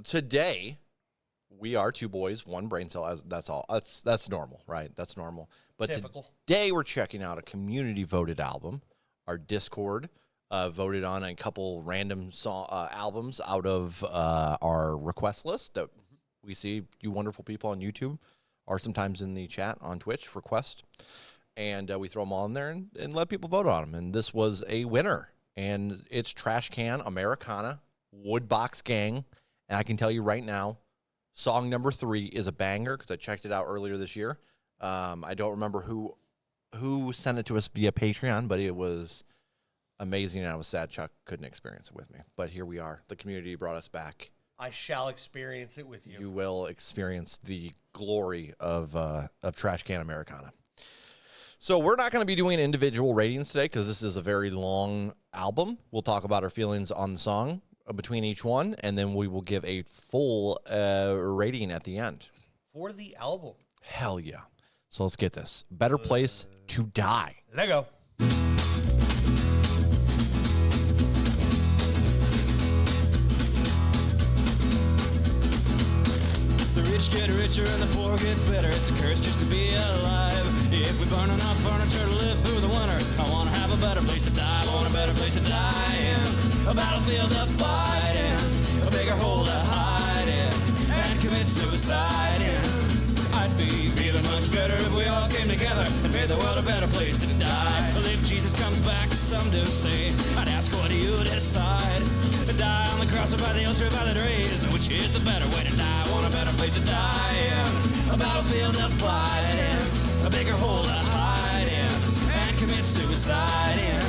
today we are two boys, one brain cell. That's all. That's normal, right? That's normal. But Typical. Today we're checking out a community voted album. Our Discord voted on a couple random albums out of our request list that we see you wonderful people on YouTube or sometimes in the chat on Twitch request. And we throw them all in there and let people vote on them. And this was a winner. And it's Trashcan, Americana, Woodbox Gang. And I can tell you right now, song number 3 is a banger because I checked it out earlier this year. I don't remember who sent it to us via Patreon, but it was amazing. And I was sad Chuck couldn't experience it with me. But here we are. The community brought us back. I shall experience it with you. You will experience the glory of Trashcan Americana. So we're not going to be doing individual ratings today because this is a very long album. We'll talk about our feelings on the song between each one, and then we will give a full rating at the end. For the album. Hell yeah. So let's get this. Better Place to Die. Let go. The rich get richer and the poor get better. It's a curse just to be alive. If we burn enough furniture to live through the winter, I want to have a better place to die. I want a better place to die in. A battlefield to fight in. A bigger hole to hide in. And commit suicide in. I'd be feeling much better if we all came together and made the world a better place to die. Well, if Jesus comes back, some do say, I'd ask, what do you decide? To die on the cross or by the ultraviolet rays, which is the better way to die? I want a better place to die in. A battlefield to fight in. A bigger hole to hide in. And commit suicide in.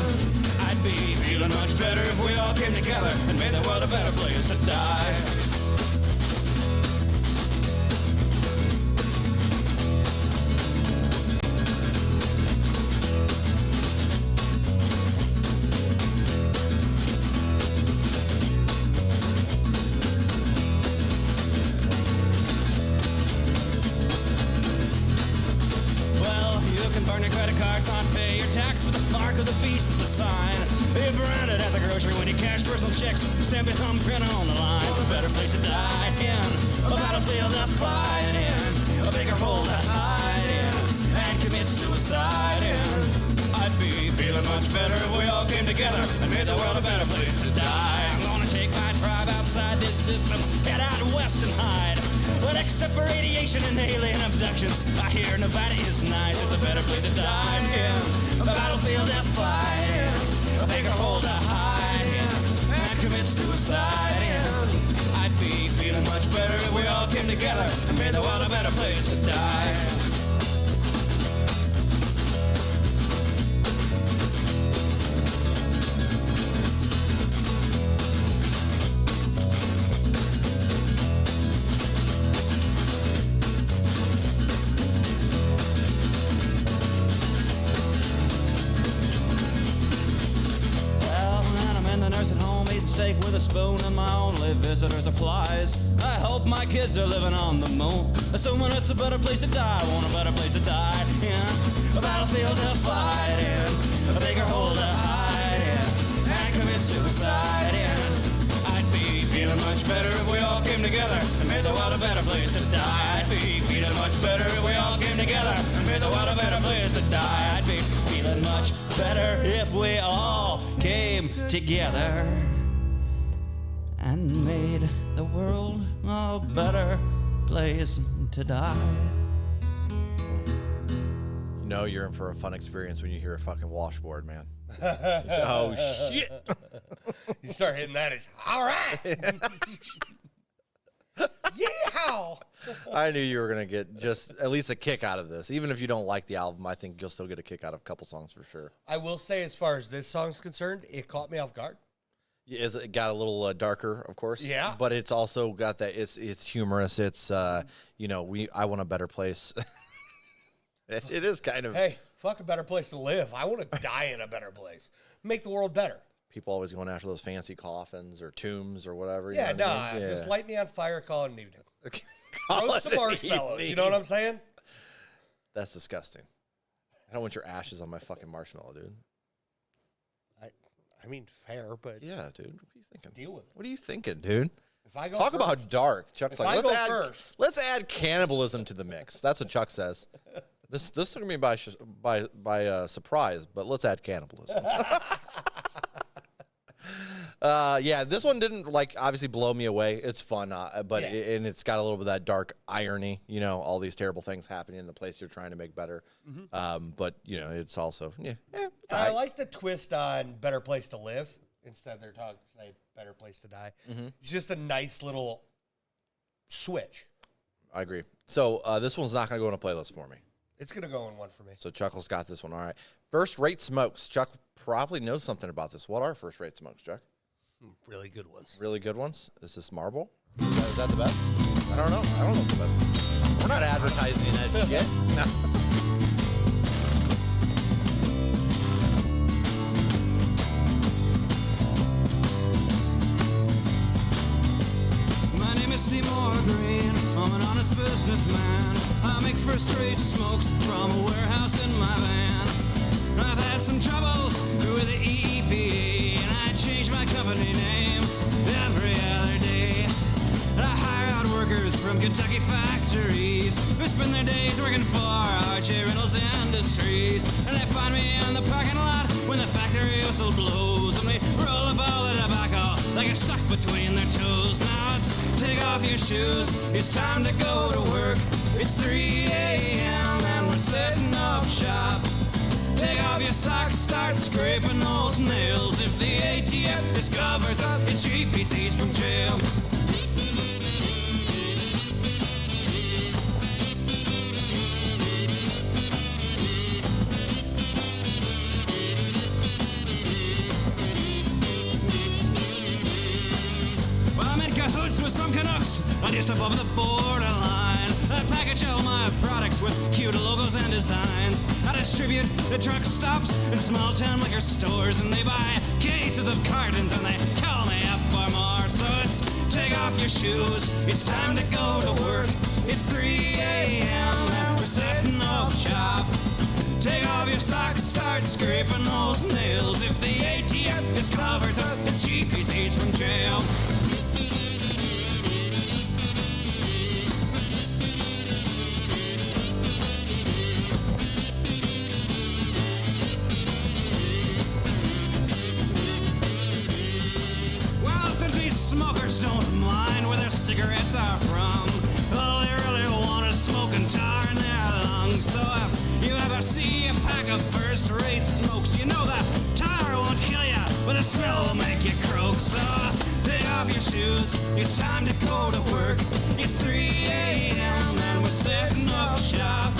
I'd be feeling much better if we all came together and made the world a better place to die. Burn your credit cards, not pay your tax with the mark of the beast of the sign. Be branded at the grocery when you cash personal checks. Stamp your thumbprint on the line. A better place to die in. A battlefield to fight in. A bigger hole to hide in. And commit suicide in. I'd be feeling much better if we all came together and made the world a better place to die. I'm gonna take my tribe outside this system, head out west and hide. But except for radiation and alien abductions, I hear Nevada is nice. It's a better place to die in. A battlefield to fight in. A bigger hole to hide in. And commit suicide in. I'd be feeling much better if we all came together and made the world a better place to die. With a spoon and my only visitors are flies. I hope my kids are living on the moon, assuming it's a better place to die. I want a better place to die in. A battlefield to fight in. A bigger hole to hide in. And commit suicide in. I'd be feeling much better if we all came together and made the world a better place to die. I'd be feeling much better if we all came together and made the world a better place to die. I'd be feeling much better if we all came together and made the world a better place to die. You know you're in for a fun experience when you hear a fucking washboard, man. Oh, shit. You start hitting that, it's all right. Yeah. I knew you were going to get just at least a kick out of this. Even if you don't like the album, I think you'll still get a kick out of a couple songs for sure. I will say, as far as this song's concerned, it caught me off guard. It got a little darker, of course. Yeah, but it's also got that. It's humorous. It's I want a better place. It is kind of. Hey, fuck a better place to live. I want to die in a better place. Make the world better. People always going after those fancy coffins or tombs or whatever. Yeah, just light me on fire, call it an evening. Roast some marshmallows. You know what I'm saying? That's disgusting. I don't want your ashes on my fucking marshmallow, dude. I mean, fair, but yeah, dude. What are you thinking? Deal with it. What are you thinking, dude? If I go Talk first, about dark. Chuck's If like, I go let's first. let's add cannibalism to the mix. That's what Chuck says. This took me by surprise, but let's add cannibalism. Yeah, this one didn't obviously blow me away. It's fun, but and it's got a little bit of that dark irony. All these terrible things happening in the place you're trying to make better. But it's also I like the twist on Better Place to Live. Instead, they're talking say Better Place to Die. It's just a nice little switch. I agree. So this one's not going to go in a playlist for me. It's going to go in one for me. So Chuckle's got this one. All right. First rate smokes. Chuck probably knows something about this. What are first rate smokes, Chuck? Really good ones. Really good ones? Is this Marble? Is that the best? I don't know. I don't know the best. We're not advertising that shit. No. My name is Seymour Green. I'm an honest businessman. I make first-rate smokes from a warehouse in my van. I've had some troubles with the EPA, and I change my company name every other day. I hire out workers from Kentucky factories who spend their days working for R.J. Reynolds Industries, and they find me in the parking lot when the factory whistle blows, and they roll up all the tobacco like it's stuck between their toes. Now it's take off your shoes, it's time to go to work. It's 3 a.m. and we're setting up shop. Take off your socks, start scraping those nails. If the ATF discovers it's GPCs from jail. Well, I'm in cahoots with some Canucks on just above the borderline. I package all my products with cute logos and designs. I distribute the truck stops and small town liquor stores, and they buy cases of cartons and they call me up for more. So it's take off your shoes, it's time to go to work. It's 3 a.m. and we're setting up shop. Take off your socks, start scraping those nails. If the ATF discovers it's GPCs from jail. Smokers don't mind where their cigarettes are from. All they really want is smoking tar in their lungs. So if you ever see a pack of first-rate smokes, you know that tar won't kill you, but the smell will make you croak. So take off your shoes, it's time to go to work. It's 3 a.m. and we're setting up shop.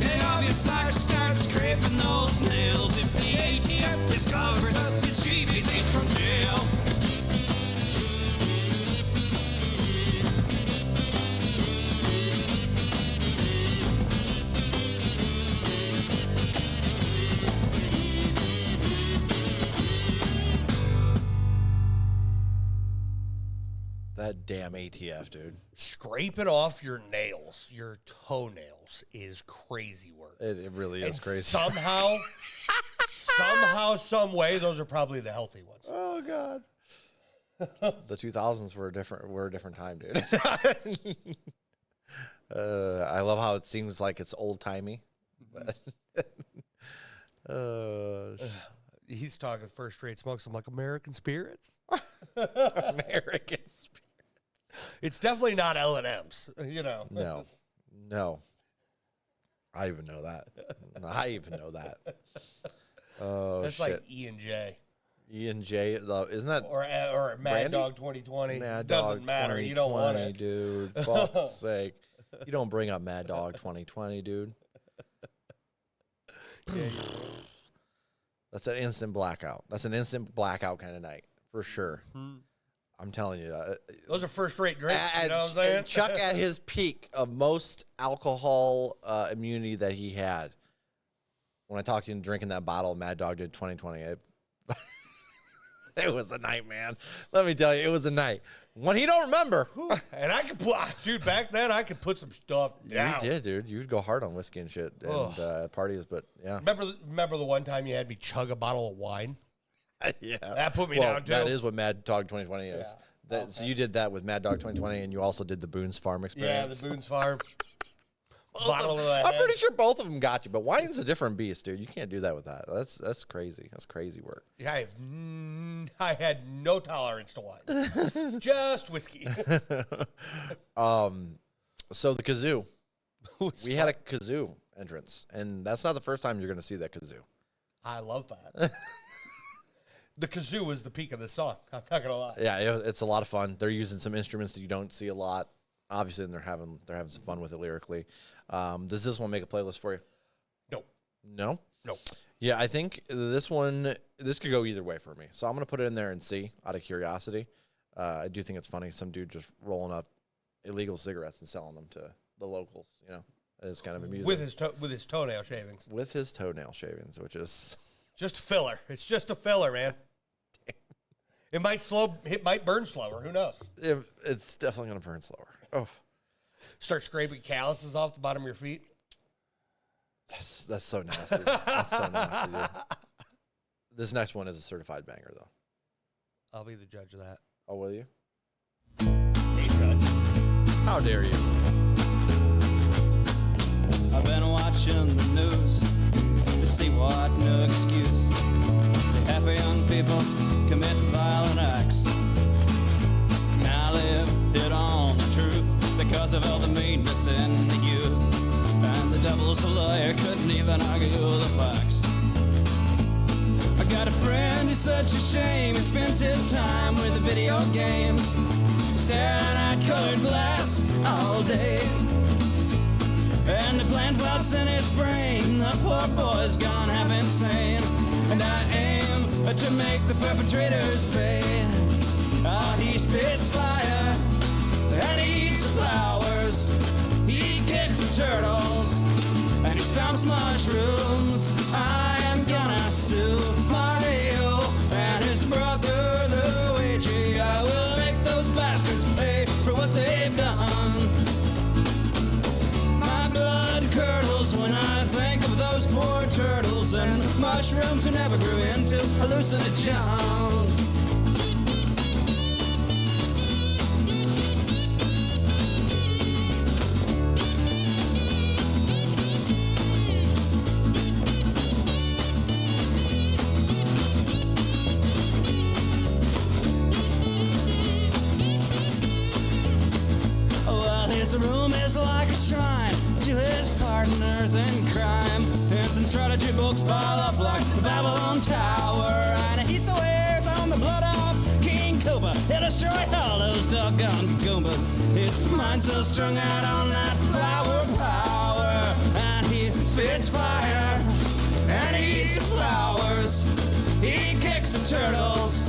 Take off your socks, start scraping those nails. If the ATF discovers it's GPCs from jail. That damn ATF, dude. Scraping off your nails, your toenails, is crazy work. It really is And crazy. somehow, some way, those are probably the healthy ones. Oh God. The 2000s were a different time, dude. I love how it seems like it's old timey. He's talking first-rate smokes. I'm like, American Spirits? American Spirit. It's definitely not L&M's, No. I even know that. Oh, That's shit. like E&J. E&J, isn't that Or Mad Brandy? Dog 2020. Mad Doesn't Dog matter. You don't want 2020, it. dude. Fuck's sake. You don't bring up Mad Dog 2020, dude. Yeah, That's an instant blackout. That's an instant blackout kind of night, for sure. I'm telling you. those are first-rate drinks, you know what I'm saying? Chuck at his peak of most alcohol immunity that he had. When I talked to him drinking that bottle of Mad Dog did 2020, it was a night, man. Let me tell you, it was a night. When he don't remember. And I could put, dude, back then I could put some stuff down. You did, dude. You'd go hard on whiskey and shit and parties, but yeah. Remember the one time you had me chug a bottle of wine? Yeah. That put me Well, down, too. that is what Mad Dog 2020 is. Yeah. So you did that with Mad Dog 2020, and you also did the Boone's Farm Yeah, experience. the Boone's Farm. Bottle of that I'm pretty sure both of them got you, but wine's a different beast, dude. You can't do that with that. That's crazy. That's crazy work. Yeah, I had no tolerance to wine. Just whiskey. So the kazoo. We had a kazoo entrance, and that's not the first time you're going to see that kazoo. I love that. The kazoo is the peak of the song. I'm not gonna lie. Yeah, it's a lot of fun. They're using some instruments that you don't see a lot, obviously, and they're having some fun with it lyrically. Does this one make a playlist for you? No. Yeah, I think this could go either way for me. So I'm gonna put it in there and see out of curiosity. I do think it's funny. Some dude just rolling up illegal cigarettes and selling them to the locals. You know, it's kind of amusing With his toenail shavings. With his toenail shavings, which is just a filler. It's just a filler, man. It might burn slower. Who knows? It's definitely gonna burn slower. Oh, start scraping calluses off the bottom of your feet. That's so nasty. That's so nasty, dude. This next one is a certified banger, though. I'll be the judge of that. Oh, will you? Hey, judge. How dare you? I've been watching the news to see what no excuse half of young people commit violent acts. Now they've hit on the truth because of all the meanness in the youth. And the devil's a liar, couldn't even argue the facts. I got a friend who's such a shame, he spends his time with the video games, staring at colored glass all day. And the plant plots in his brain, the poor boy's gone half insane. And I aim to make the perpetrators pay. He spits fire, and he eats the flowers. He kicks the turtles, and he stomps mushrooms. I am gonna sue Mario and his brother Luigi. I will make those bastards pay for what they've done. My blood curdles when I think of those poor turtles and mushrooms who never grew into hallucinogens. His room is like a shrine to his partners in crime. Hints and strategy books pile up like the Babylon Tower. And he swears on the blood of King Koopa he'll destroy all those doggone Goombas. His mind's so strung out on that flower power. And he spits fire, and he eats the flowers. He kicks the turtles,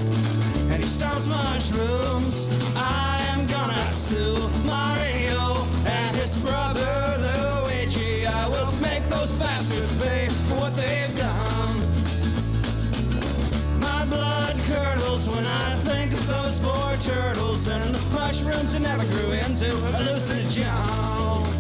and he stomps mushrooms. I am gonna sue Mario and his brother Luigi. I will make those bastards pay for what they've done. My blood curdles when I think of those poor turtles and the mushrooms who never grew into hallucinogens.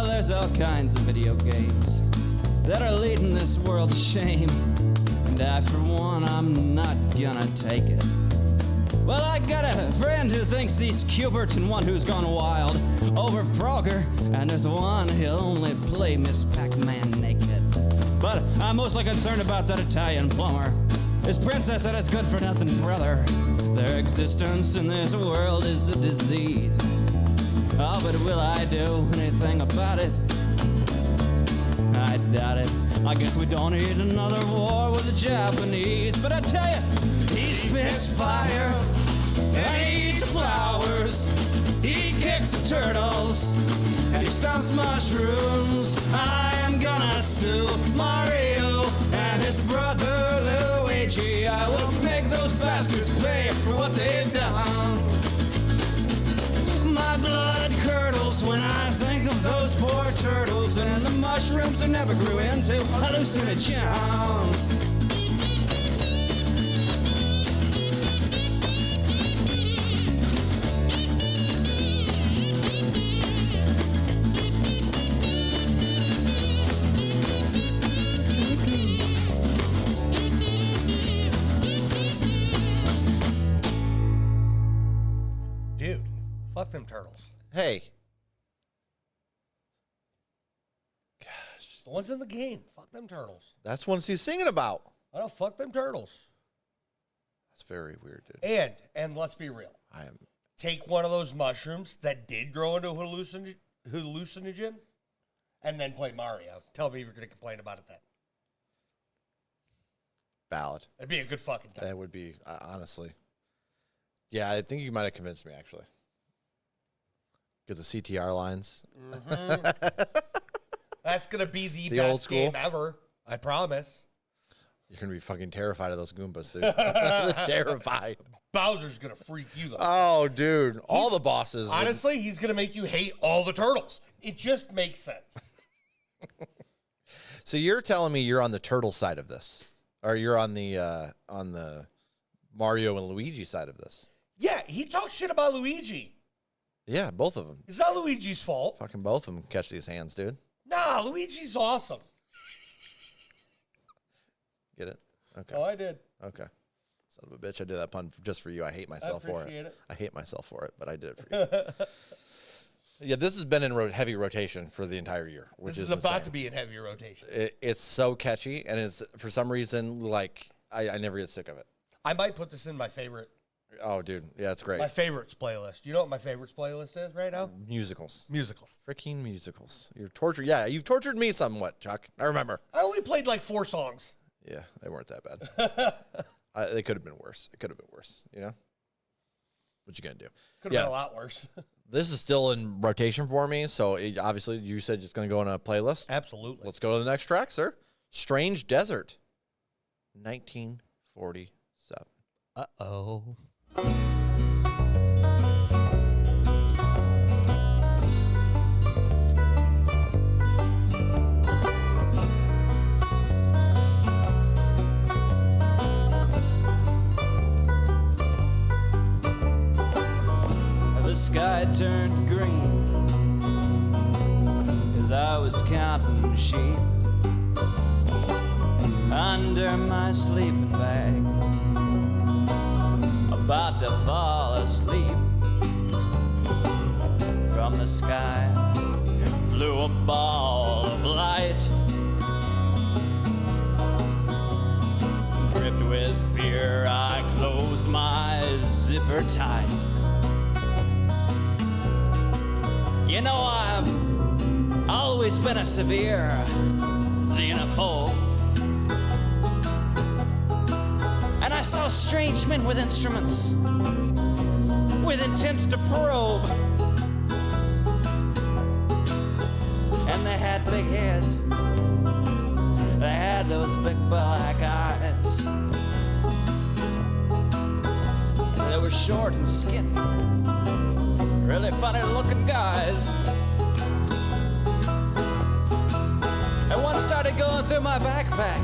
There's all kinds of video games that are leading this world to shame, and I, for one, I'm not gonna take it. Well, I got a friend who thinks he's Cubert and one who's gone wild over Frogger, and there's one who'll only play Miss Pac-Man naked. But I'm mostly concerned about that Italian plumber, his princess and his good-for-nothing brother. Their existence in this world is a disease. Oh, but will I do anything about it? I doubt it. I guess we don't need another war with the Japanese. But I tell you, he spits fire, and he eats the flowers. He kicks the turtles, and he stomps mushrooms. I am gonna sue Mario and his brother Luigi. I will make those bastards pay for what they've done. My blood curdles when I think of those poor turtles and the mushrooms that never grew into hallucinogens. Fuck them turtles. Hey. The ones in the game. Fuck them turtles. That's what he's singing about. I don't fuck them turtles. That's very weird, dude. And let's be real. I am. Take one of those mushrooms that did grow into hallucinogen and then play Mario. Tell me if you're going to complain about it then. Valid. It'd be a good fucking time. That would be, honestly. Yeah, I think you might have convinced me, actually. Get the CTR lines. Mm-hmm. That's going to be the old best school game ever. I promise. You're going to be fucking terrified of those Goombas, dude. Terrified. Bowser's going to freak you, though. Oh, dude. All the bosses. Honestly, he's going to make you hate all the turtles. It just makes sense. So you're telling me you're on the turtle side of this. Or you're on the Mario and Luigi side of this. Yeah, he talks shit about Luigi. Yeah, both of them. It's not Luigi's fault. Fucking both of them catch these hands, dude. Nah, Luigi's awesome. Get it? Okay. Oh, I did. Okay. Son of a bitch, I did that pun just for you. I hate myself for it. I hate myself for it, but I did it for you. Yeah, this has been in heavy rotation for the entire year, which this is about insane. to be in heavy rotation. It's so catchy, and it's for some reason like I never get sick of it. I might put this in my favorite. Oh, dude, yeah, it's great. My favorites playlist. You know what my favorites playlist is right now? Musicals. Musicals. Freaking musicals. You're tortured. Yeah, you've tortured me somewhat, Chuck. I remember. I only played like 4 songs. Yeah, they weren't that bad. They could have been worse. It could have been worse, you know? What you gonna do? Could have been a lot worse. This is still in rotation for me, so obviously you said it's going to go on a playlist. Absolutely. Let's go to the next track, sir. Strange Desert, 1947. Uh-oh. The sky turned green as I was counting sheep under my sleeping bag, about to fall asleep. From the sky flew a ball of light, gripped with fear I closed my zipper tight. You know, I've always been a severe xenophobe, and I saw strange men with instruments, with intent to probe, and they had big heads, they had those big black eyes, and they were short and skinny, really funny looking guys. And one started going through my backpack.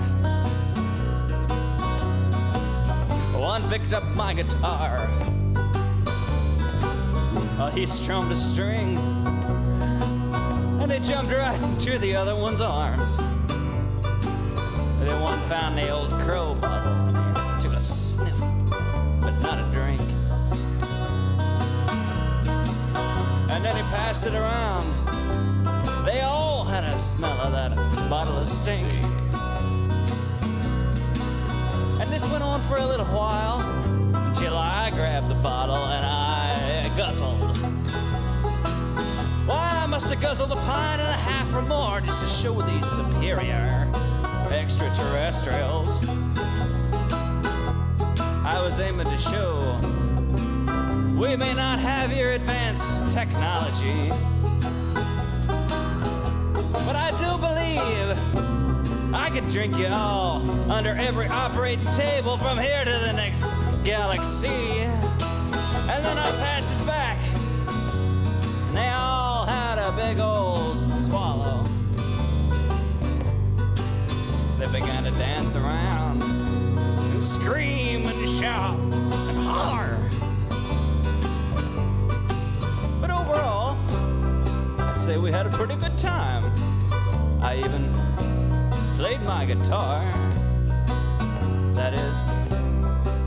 One picked up my guitar. He strummed a string, and he jumped right into the other one's arms. Then one found the old crow bottle, took a sniff, but not a drink. And then he passed it around. They all had a smell of that bottle of stink. And this went on for a little while, until I grabbed the bottle and I guzzled. Why, I must have guzzled a pint and a half or more just to show these superior extraterrestrials I was aiming to show. We may not have your advanced technology, but I do believe I could drink you all under every operating table from here to the next galaxy. And then I passed it back, and they all had a big old swallow. They began to dance around and scream and shout and holler. But overall, I'd say we had a pretty good time. I even played my guitar. That is,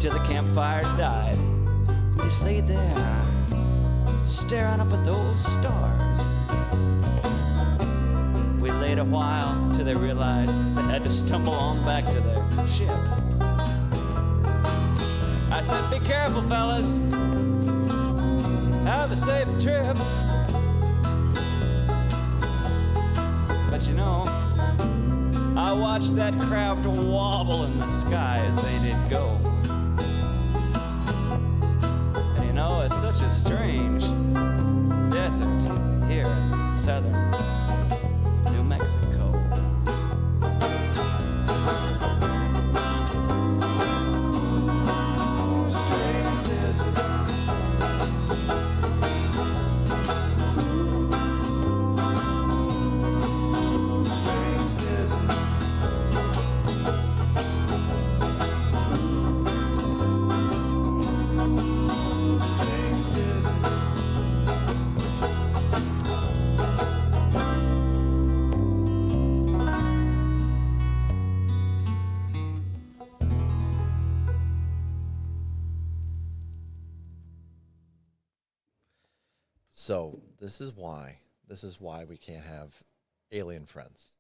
till the campfire died. We just laid there, staring up at those stars. We laid a while till they realized they had to stumble on back to their ship. I said, be careful, fellas. Have a safe trip. But you know, I watched that craft wobble in the sky as they did go. And you know, it's such a strange desert here in southern New Mexico. So this is why we can't have alien friends.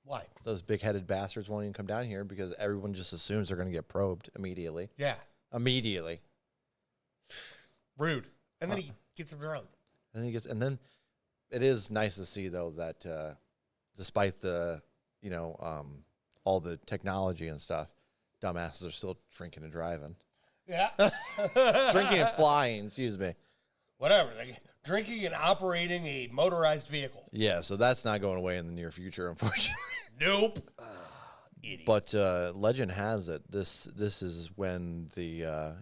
Why? Those big-headed bastards won't even come down here because everyone just assumes they're going to get probed immediately. Yeah. Immediately. Rude. And then he gets him drunk. And then it is nice to see though that despite the all the technology and stuff, dumbasses are still drinking and driving. Yeah. Drinking and flying, excuse me. Whatever. Drinking and operating a motorized vehicle. Yeah, so that's not going away in the near future, unfortunately. Nope. Idiot. But legend has it this is when the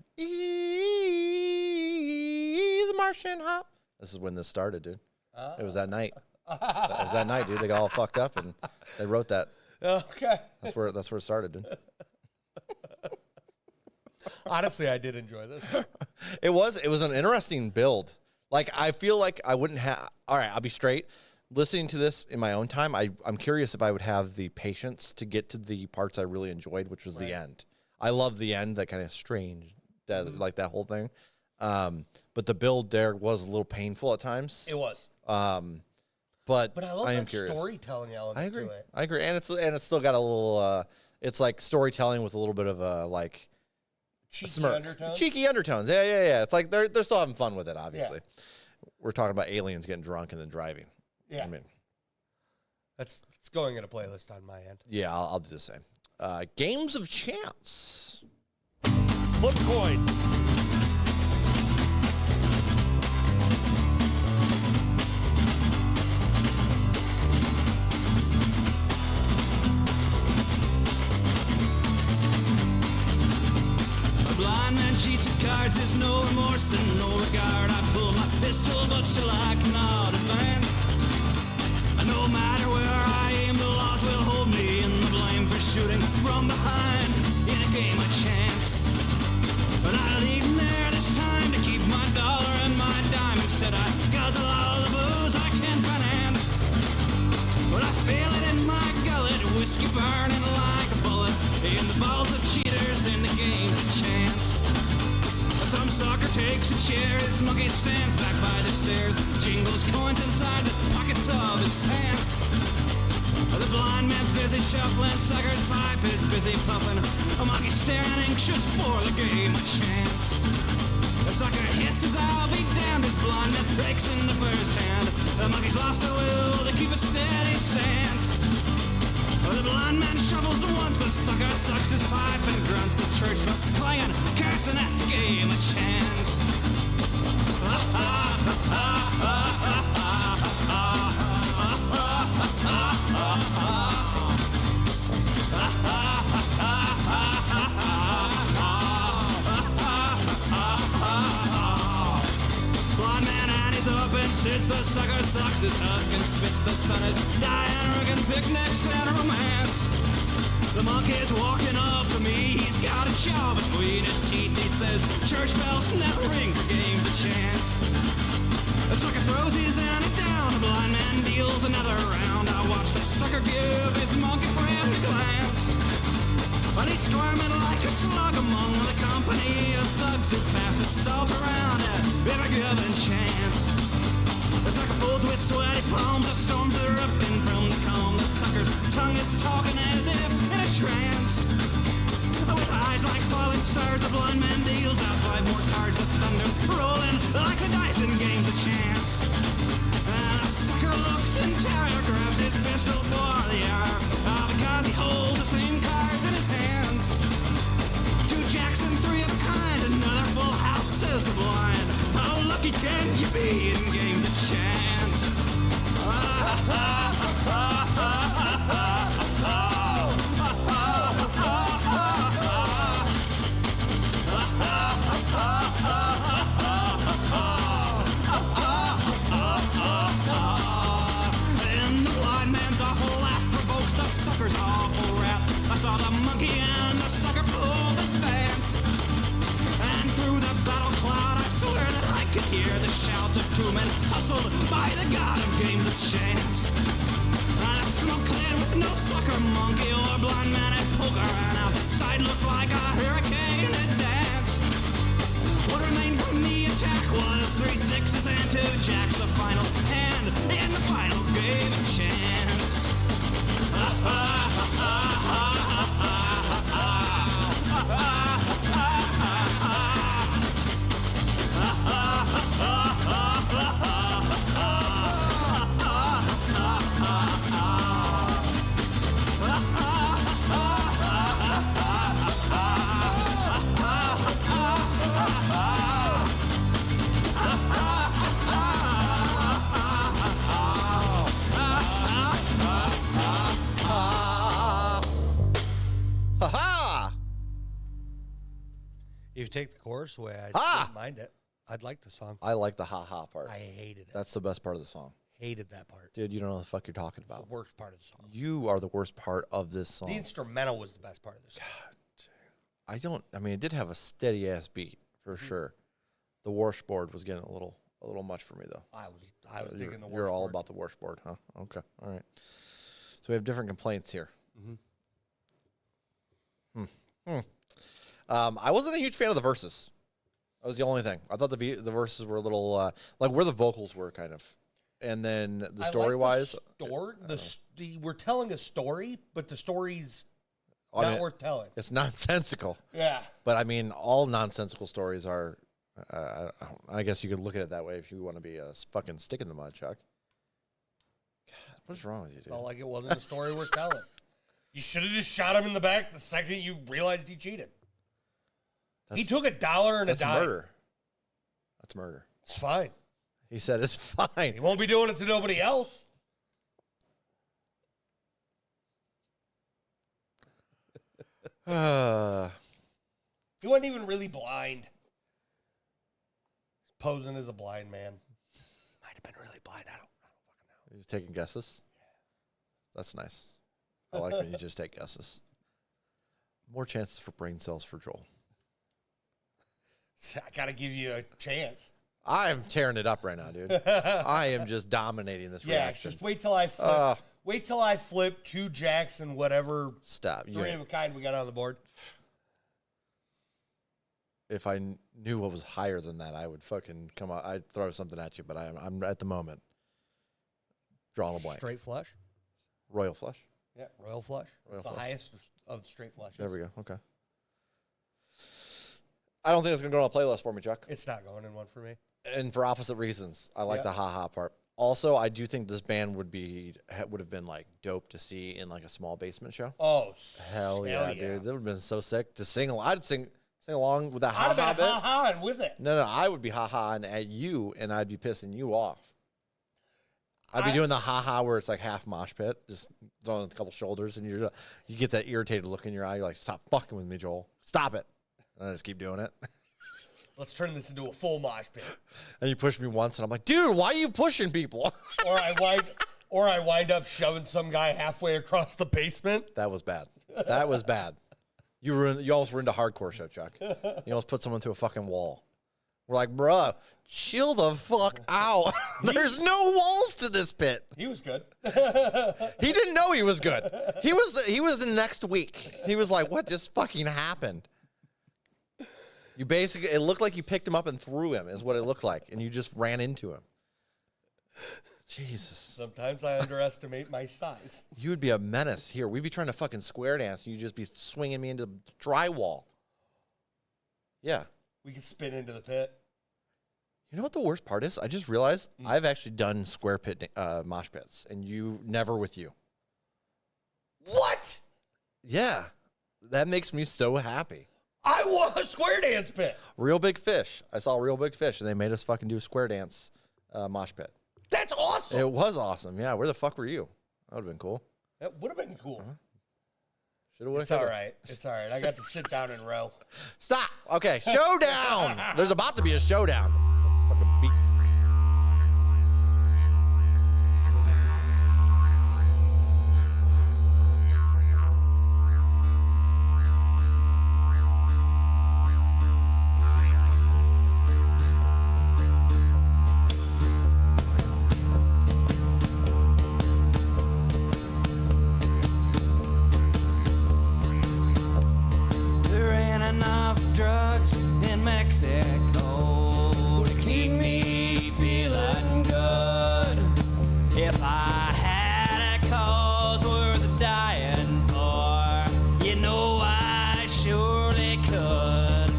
Martian hop. This is when this started, dude. It was that night. It was that night, dude. They got all fucked up and they wrote that. Okay. That's where it started, dude. Honestly, I did enjoy this. It was an interesting build. Like, I feel like I wouldn't have. All right, I'll be straight. Listening to this in my own time, I'm curious if I would have the patience to get to the parts I really enjoyed, which was the end. I love the end, that kind of strange, like that whole thing. But the build there was a little painful at times. It was. But I love am that curious. storytelling element I agree. to it. I agree, and it's still got a little. It's like storytelling with a little bit of a like. Cheeky undertones? Cheeky undertones. Yeah. It's like they're still having fun with it, obviously. Yeah. We're talking about aliens getting drunk and then driving. Yeah. I mean, it's going in a playlist on my end. Yeah, I'll do the same. Games of Chance. Flip coin. Blind man cheats at cards, there's no remorse and no regard. I pull my pistol, but still I cannot advance. And no matter where I aim, the laws will hold me in the blame for shooting from behind in a game of chance. But I leave there this time to keep my dollar and my dime. Instead I guzzle all the booze I can finance. But I feel it in my gullet, whiskey burning like a bullet in the balls of cheaters in the game of chance. Some sucker takes a chair, his monkey stands back by the stairs, jingles coins inside the pockets of his pants. The blind man's busy shuffling, sucker's pipe is busy puffing, a monkey staring anxious for the game of chance. The sucker hisses, I'll be damned, his blind man breaks in the first hand. The monkey's lost the will to keep a steady stance. The blind man shovels once, the sucker sucks his pipe and grunts. The church bells playing, cursing at the game of chance. Blind man and he's up and sits, the sucker sucks his husk and spits. The sun is dying, rigging picnics and romance. The monkey's walking up to me, he's got a jaw between his teeth. He says, church bells never ring for games of chance. The sucker throws his ante down, the blind man deals another round. I watch the sucker give his monkey friend a glance. But he's squirming like a slug among the company of thugs who pass the salt around at every given playing games of chance. And the blind man's awful laugh provokes the sucker's awful rap. I saw the monkey and the sucker pull the fence. And through the battle cloud I swear that I could hear the shouts of two men hustled by the god of games of chance. And a smoke cleared with no sucker, monkey or blind man at poker, and outside looked like a hurricane that danced. What remained from the attack was 3 6s and 2 jacks, the final hand in the final game of chance. Ha-ha! If you take the chorus away, I wouldn't mind it. I'd like the song. I like the ha-ha part. I hated it. That's the best part of the song. Hated that part. Dude, you don't know what the fuck you're talking The about. worst part of the song. You are the worst part of this song. The instrumental was the best part of the song. I mean, it did have a steady ass beat for sure. The washboard was getting a little much for me though. I was digging the worst You're all part. about the washboard, huh? Okay, all right. So we have different complaints here. I wasn't a huge fan of the verses. That was the only thing. I thought the verses were a little like where the vocals were, kind of, and then the story wise, we're telling a story, but the story's I not mean, worth telling. it's nonsensical. Yeah. But I mean, all nonsensical stories are. I guess you could look at it that way if you want to be a fucking stick in the mud, Chuck. God, what's wrong with you, dude? Felt like it wasn't a story worth telling. You should have just shot him in the back the second you realized he cheated. He took $1 and a That's dime. murder. That's murder. It's fine. He said it's fine. He won't be doing it to nobody else. He wasn't even really blind. He's posing as a blind man. Might have been really blind. I don't fucking know. You're taking guesses? Yeah. That's nice. I like when you just take guesses. More chances for brain cells for Joel. I got to give you a chance. I am tearing it up right now, dude. I am just dominating this reaction. Just wait till I flip. Wait till I flip 2 jacks and whatever Stop. 3 of a kind we got on the board. If I knew what was higher than that, I would fucking come out. I'd throw something at you, but I'm at the moment drawing a blank. Straight flush. Royal flush. Yeah, royal flush. Royal It's the flush. highest of the straight flushes. There we go. Okay. I don't think it's going to go on a playlist for me, Chuck. It's not going in one for me. And for opposite reasons. I like Yeah. the ha-ha part. Also, I do think this band would have been like dope to see in like a small basement show. Oh, Hell yeah, dude. That would have been so sick to sing. I'd sing along with that I'd have ha-ha been bit. ha-ha and with it. No, I would be ha-ha-ing at you, and I'd be pissing you off. I'd be doing the ha-ha where it's like half mosh pit, just throwing a couple shoulders, and you get that irritated look in your eye. You're like, stop fucking with me, Joel. Stop it. And I just keep doing it. Let's turn this into a full mosh pit. And you push me once, and I'm like, dude, why are you pushing people? Or I wind up shoving some guy halfway across the basement. That was bad. That was bad. You almost ruined a hardcore show, Chuck. You almost put someone to a fucking wall. We're like, bruh, chill the fuck out. There's no walls to this pit. He was good. He didn't know he was good. He was in next week. He was like, what just fucking happened? It looked like you picked him up and threw him, is what it looked like. And you just ran into him. Jesus. Sometimes I underestimate my size. You would be a menace here. We'd be trying to fucking square dance, and you'd just be swinging me into drywall. Yeah. We could spin into the pit. You know what the worst part is? I just realized I've actually done square pit mosh pits, and you never with you. What? Yeah. That makes me so happy. I want a square dance pit. Real Big Fish. I saw Real Big Fish, and they made us fucking do a square dance mosh pit. That's awesome. It was awesome. Yeah, where the fuck were you? That would have been cool. That would have been cool. Should've, It's all right. It's all right. I got to sit down and row. Stop. Okay, showdown. There's about to be a showdown. Fucking beat. There ain't enough drugs in Mexico to keep me feeling good. If I had a cause worth dying for, you know I surely could.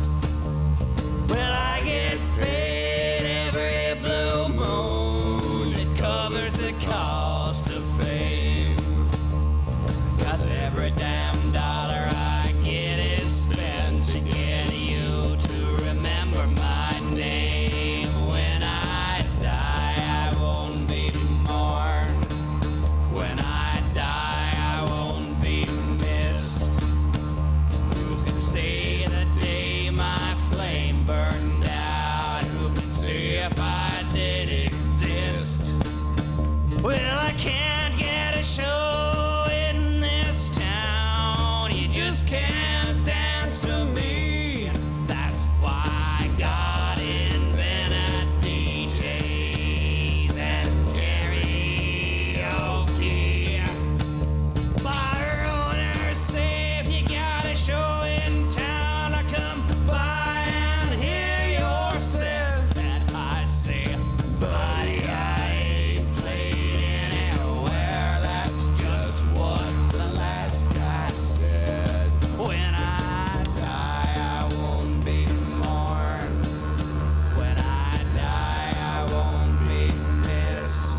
Well, I get paid every blue moon. It covers the cost of fame. 'Cause every damn dollar I get is spent to get you to remember my name. When I die, I won't be mourned. When I die, I won't be missed. Who can say the day my flame burned out? Who can say if I did exist? Well, I can't get a show in this town. You just can't dance to me. That's why God invented DJs and karaoke. Bar owners say if you got a show in town, I come by and hear your set. And I say, buddy, I ain't played anywhere. That's just what the last guy said. When I die, I won't be mourned. When I die, I won't be missed.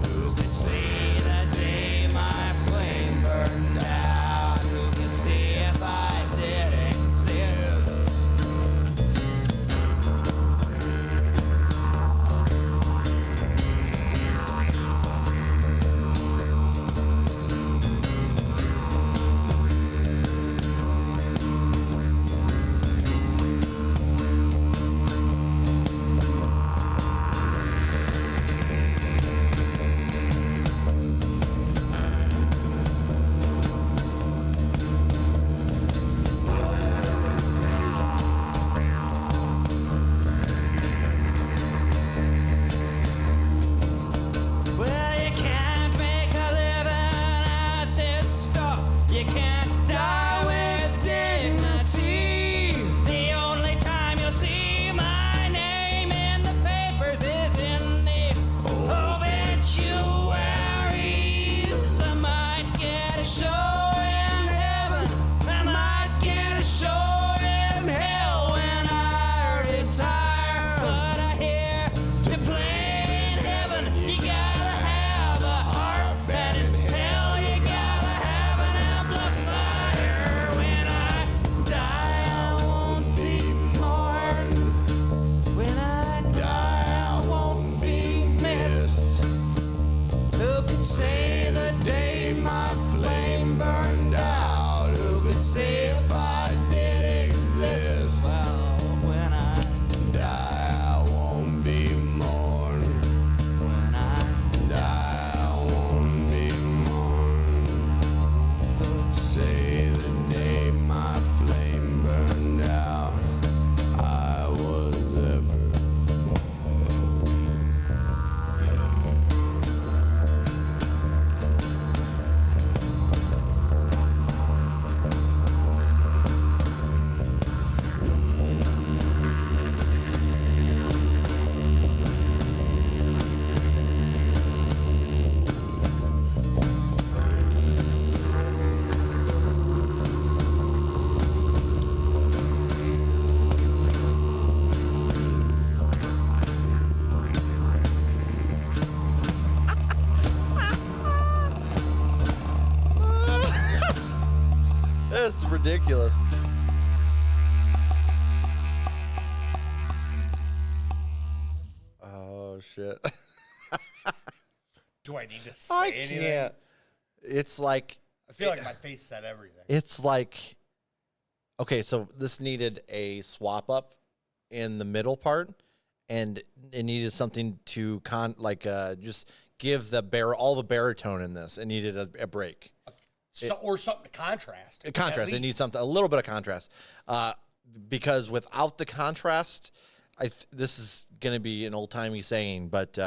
Who can see the day my flame burned out? Who can see if I did exist? Well, you can't make a living at this stuff. You can't die with dignity. The only time you'll see my name in the papers is in the obituaries. I might get a show in heaven. I might get a show in hell when I retire. But I hear to play in heaven, you gotta have a heart. And in hell, you gotta have an amplifier. When I die, I won't be mourned. When I die, I won't be missed. Who could say the day my flame burned out? Who could say if I did exist? Well, when I die, I won't be mourned. When I die, I won't be mourned. Who could say the day my flame burned out? I was ever. This is ridiculous. Oh shit. Do I need to say I anything? can't. It's like I feel like my face said everything. it's like okay, so this needed a swap up in the middle part, and it needed something to just give all the baritone in this. It needed a break. Or something to contrast. A contrast. It needs a little bit of contrast. Because without the contrast, this is going to be an old-timey saying, but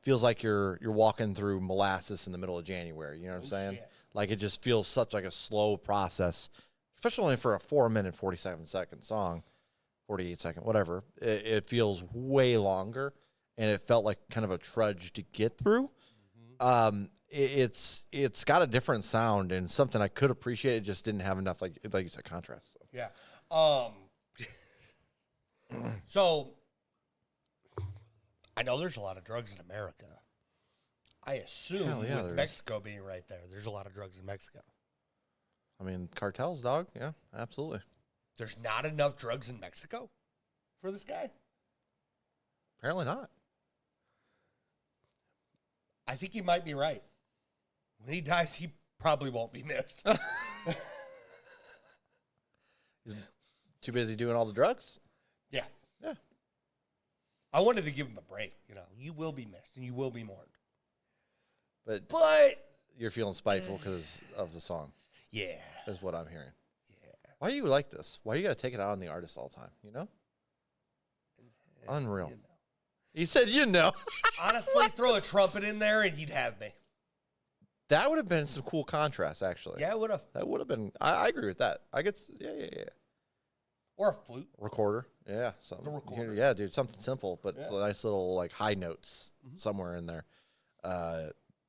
feels like you're walking through molasses in the middle of January. You know what I'm saying? Shit. Like, it just feels such like a slow process, especially for a 4-minute, 47-second song, 48-second, whatever. It feels way longer, and it felt like kind of a trudge to get through. It's got a different sound and something I could appreciate. It just didn't have enough, like you said, contrast. So. Yeah. So I know there's a lot of drugs in America. I assume with Mexico being right there's a lot of drugs in Mexico. I mean, cartels, dog. Yeah, absolutely. There's not enough drugs in Mexico for this guy? Apparently not. I think he might be right. When he dies, he probably won't be missed. He's too busy doing all the drugs? Yeah. Yeah. I wanted to give him a break. You will be missed and you will be mourned. But you're feeling spiteful because of the song. Yeah. Is what I'm hearing. Yeah. Why are you like this? Why you got to take it out on the artist all the time, Unreal. He said, Honestly, throw a trumpet in there and you'd have me. That would have been some cool contrast, actually. Yeah, it would have. That would have been. I agree with that. I get. Yeah. Or a flute. Recorder. Yeah. Something. A recorder. Yeah, dude. Something simple, but nice little high notes somewhere in there.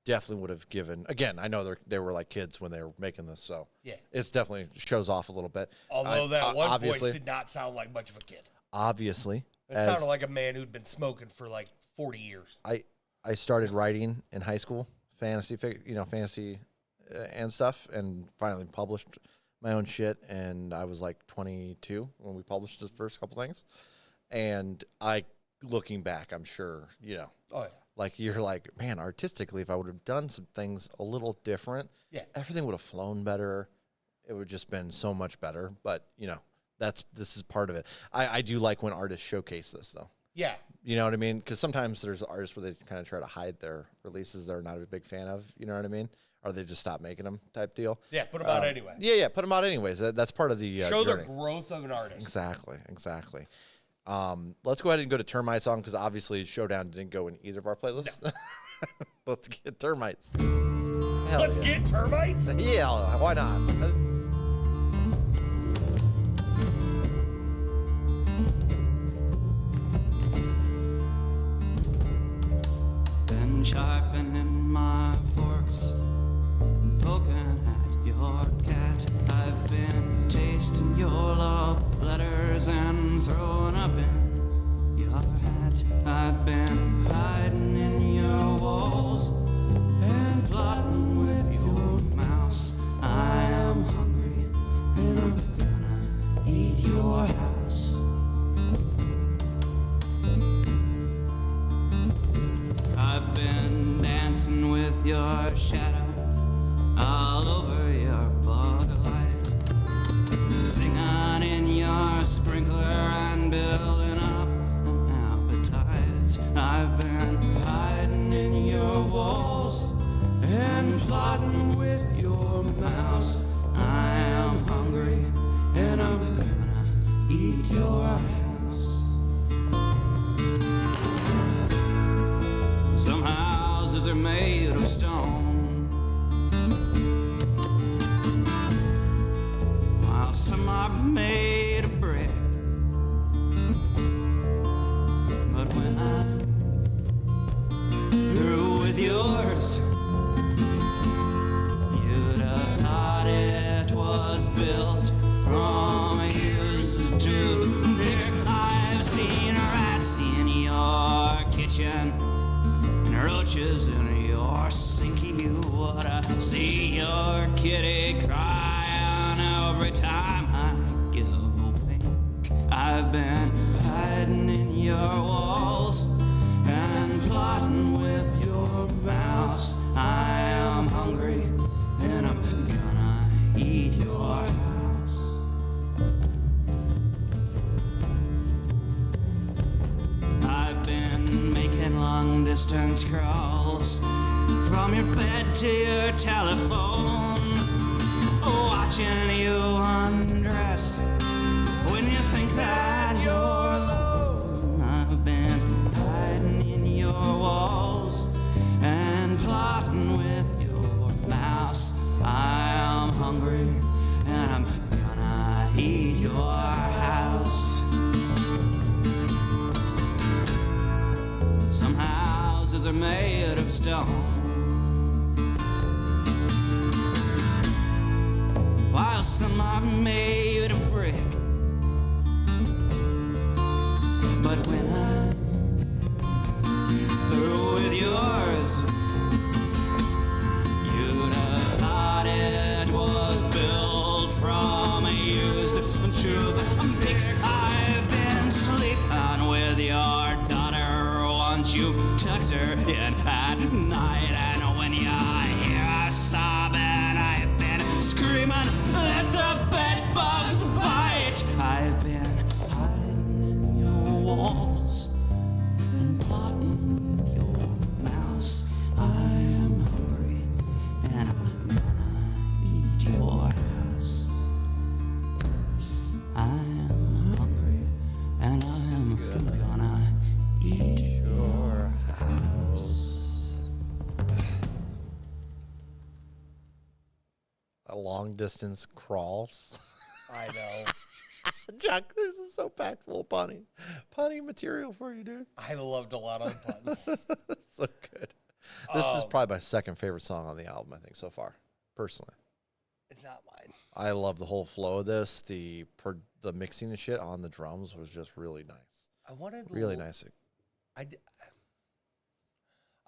Definitely would have given. Again, I know they were like kids when they were making this, so yeah, it's definitely shows off a little bit. Although that one voice did not sound like much of a kid. Obviously, it sounded like a man who'd been smoking for like 40 years. I started writing in high school, fantasy and stuff, and finally published my own shit. And I was like 22 when we published the first couple things. And looking back, I'm sure, Oh yeah. like you're like, man, artistically, if I would have done some things a little different, everything would have flown better. It would have just been so much better. But this is part of it. I do like when artists showcase this though. Yeah. You know what I mean? Because sometimes there's artists where they kind of try to hide their releases they're not a big fan of. You know what I mean? Or they just stop making them type deal. Yeah, put them out anyway. Yeah, put them out anyways. That's part of the show journey. the growth of an artist. Exactly. Let's go ahead and go to Termites song because obviously Showdown didn't go in either of our playlists. No. Let's get Termites. Let's get Termites? Yeah, why not? Been sharpening my forks, poking at your cat. I've been tasting your love letters and throwing up in your hat. I've been hiding in your walls and plotting with your mouse. I am hungry and I'm gonna eat your house. I've been dancing with your shadow all over your bug light, singing in your sprinkler and building up an appetite. I've been hiding in your walls and plotting with your mouse. I am hungry and I'm gonna eat your house. Some houses are made of stone, while some are made of brick. But when I'm through with yours, you'd have thought it was built from used toothpicks. I've seen rats in your kitchen, roaches in your sink. You would see your kitty crying every time I give a wink. I've been hiding in your walls and plotting with your mouse. I am hungry and I'm gonna eat your house. I've been making long distance crawls from your bed to your telephone, watching you undress when you think that you're alone. I've been hiding in your walls and plotting with your mouse. I am hungry and I'm gonna eat your house. Some houses are made of stone, while some are made of brick. But when I'm through with yours, you'd have thought it was built from a used tube mix. I've been sleeping with your daughter once you've tucked her in at night, and when you hear her sobbing, I've been screaming, let the bed bugs bite. I've been hiding in your walls and plotting with your mouse. I am hungry and I'm gonna eat your house. I am hungry and I am gonna eat your house. A long distance crawls. I know. Jack, this is so packed full of punny material for you, dude. I loved a lot of the puns. So good. This is probably my second favorite song on the album, I think, so far, personally. It's not mine. I love the whole flow of this. The mixing and shit on the drums was just really nice. I wanted Really nice. I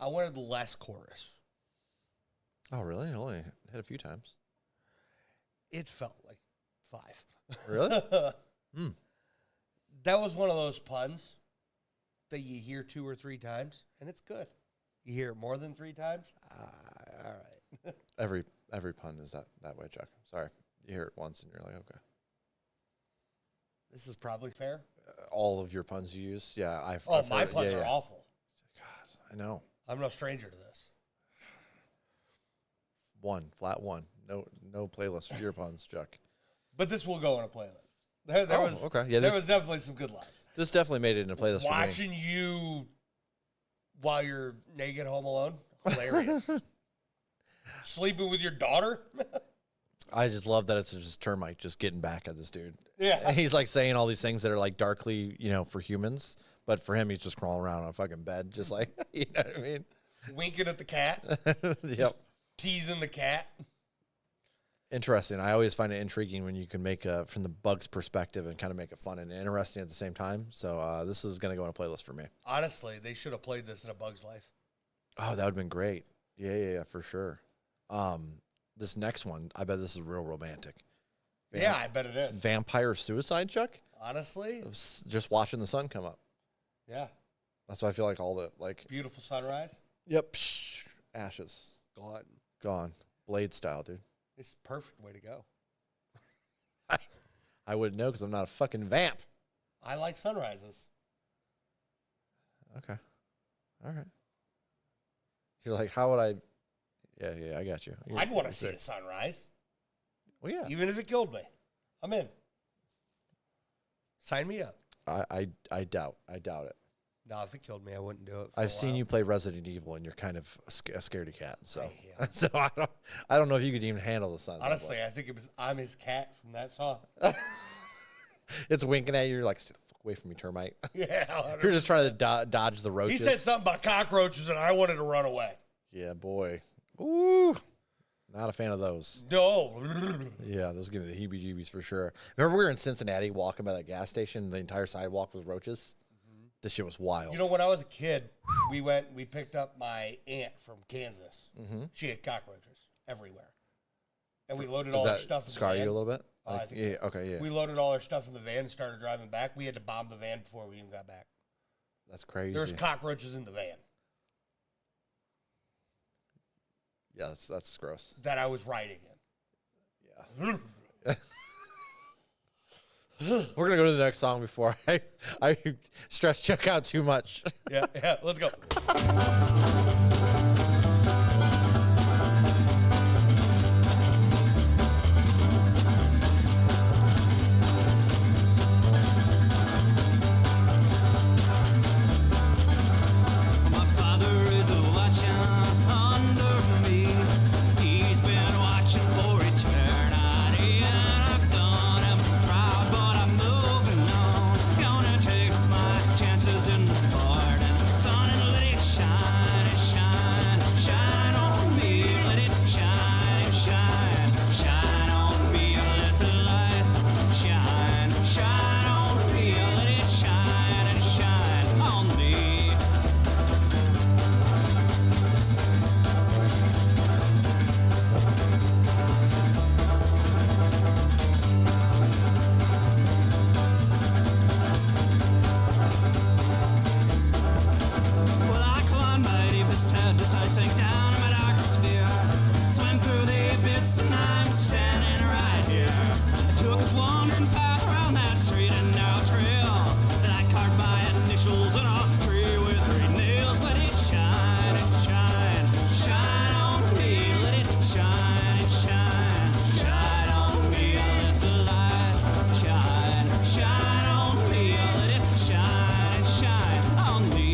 wanted less chorus. Oh, really? I only hit a few times. It felt like 5. Really? That was one of those puns that you hear 2 or 3 times, and it's good. You hear it more than 3 times, all right. Every pun is that way, Chuck. Sorry. You hear it once and you're like, okay. This is probably fair. All of your puns you use? Yeah. My puns are awful. God, I know. I'm no stranger to this. Flat one. No playlist for your puns, Chuck. But this will go in a playlist. There was okay. Yeah, there was definitely some good lines. This definitely made it in a playlist for me. Watching you while you're naked home alone, hilarious. Sleeping with your daughter. I just love that it's just Termite just getting back at this dude. Yeah. He's like saying all these things that are like darkly, for humans, but for him, he's just crawling around on a fucking bed, just like, you know what I mean? Winking at the cat. Yep. Teasing the cat. Interesting. I always find it intriguing when you can make from the bug's perspective and kind of make it fun and interesting at the same time. So this is going to go on a playlist for me. Honestly, they should have played this in A Bug's Life. Oh, that would have been great. Yeah, for sure. This next one, I bet this is real romantic. Yeah, I bet it is. Vampire suicide, Chuck? Honestly? Just watching the sun come up. Yeah. That's why I feel like all the, like... Beautiful sunrise. Yep. Psh, ashes. Gone. Blade style, dude. It's the perfect way to go. I wouldn't know because I'm not a fucking vamp. I like sunrises. Okay. All right. You're like, how would I... Yeah, I got you. I'd want to see a sunrise. Well, yeah. Even if it killed me. I'm in. Sign me up. I doubt it. No, if it killed me, I wouldn't do it. I've seen you play Resident Evil, and you're kind of a scaredy cat. So, Yeah. so I don't know if you could even handle the sun. Honestly, I think I'm his cat from that song. It's winking at you. You're like, stay the fuck away from me, termite. Yeah. 100%. You're just trying to dodge the roaches. He said something about cockroaches, and I wanted to run away. Yeah, boy. Ooh. Not a fan of those. No. Yeah, those give me the heebie-jeebies for sure. Remember we were in Cincinnati walking by that gas station, the entire sidewalk was roaches? This shit was wild. You know, when I was a kid, we picked up my aunt from Kansas. Mm-hmm. She had cockroaches everywhere. And we loaded all our stuff in the van. Scar you a little bit? I think so. Yeah, okay, yeah. We loaded all our stuff in the van and started driving back. We had to bomb the van before we even got back. That's crazy. There was cockroaches in the van. Yeah, that's gross. that I was riding in. Yeah. We're gonna go to the next song before I stress check out too much. Yeah, let's go. My father is watching under me. He's been watching for eternity, and I've done him proud, but I'm moving on. Gonna take my chances in the garden. Sun and let it shine and shine, shine on me. Let it shine and shine, shine on me. Let the light shine, shine on me. Let it shine and shine on me. Well, I climbed my deepest head as I sank down in my darkest fear. Swim through the abyss and I'm standing right here. I took a wandering path around that straight and narrow trail. Then I carved my initials in a tree with 3 nails. Let it shine and shine, shine on me. Let it shine and shine, shine on me. Let the light shine, shine on me. Let it shine and shine on me.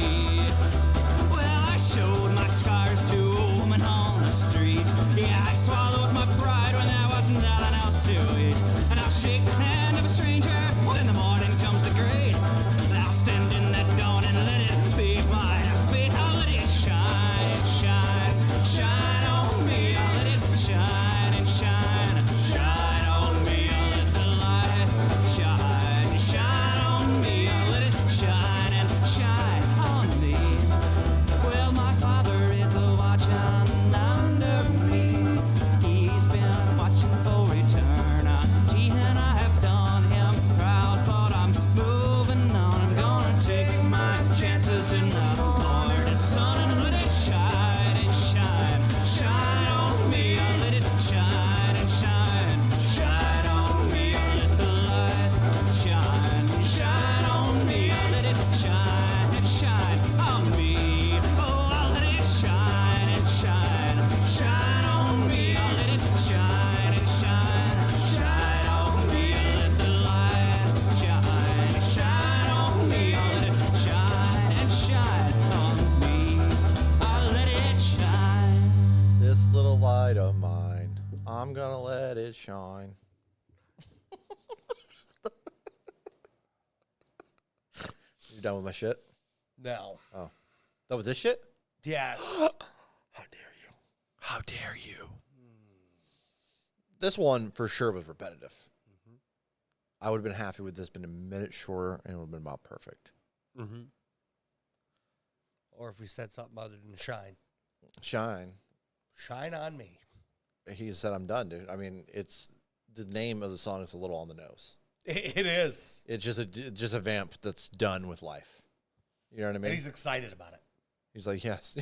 Well, I showed my scars to a woman on the street. Yeah, I swallowed my pride when there wasn't nothing else to eat. And I'll shake the hand of a stranger when the morning comes to greet. And I'll stand in that dawn and let it be my fate. I'll let it shine and shine, shine on me. I'll let it shine and shine, shine on me. I'll let the light shine, shine on me. I'll let it shine and shine on me. Well, my father is watching under me. He's been watching for eternity, and I have done him proud, but I'm moving on. I'm gonna take my chances in the morning sun and let it shine and shine, shine on me. I'll let it shine and shine, shine on me. I'll let the light shine, shine on me. I'll let it shine and shine on me. Oh, I'll let it shine and shine, shine on me. I'll let it shine and shine, shine on me. I'll let the light shine, shine on me. I'll let it shine and shine on me. I'll let it shine. This little light of mine, I'm gonna let it shine. You done with my shit? No. Oh, that was this shit? Yes. How dare you? How dare you? This one for sure was repetitive. I would have been happy with this been a minute shorter and it would have been about perfect. Mm-hmm. Or if we said something other than shine. Shine. Shine on me. He said, I'm done, dude. I mean, it's the name of the song is a little on the nose. It is. It's just a vamp that's done with life. You know what I mean? And he's excited about it. He's like, yes.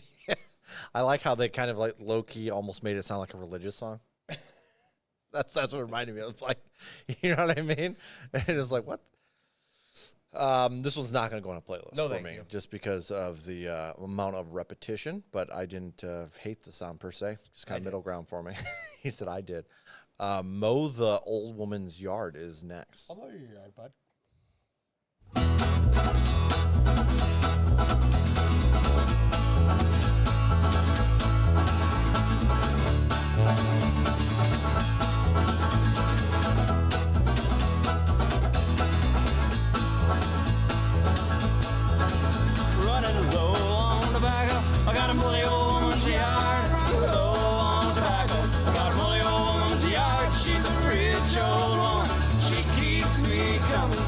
I like how they kind of like low key almost made it sound like a religious song. That's what it reminded me of. It's like, you know what I mean? And it's like, what? This one's not going to go on a playlist for me just because of the amount of repetition, but I didn't hate the sound per se. Just kind of middle ground for me. He said I did. Mow the Old Woman's Yard is next. I'll mow your yard, bud. Running low on tobacco, I got a mully old woman's yard. Low on tobacco, I got a mully old woman's yard. She's a rich old woman, she keeps me coming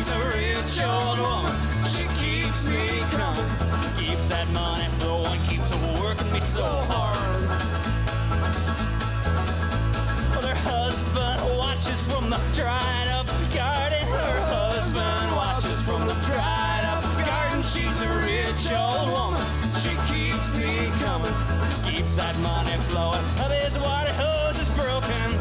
she's a rich old woman. She keeps me coming, keeps that money flowing, keeps working me so hard. Well, her husband watches from the dried up garden. Her husband watches from the dried up garden. She's a rich old woman. She keeps me coming, keeps that money flowing. His water hose is broken.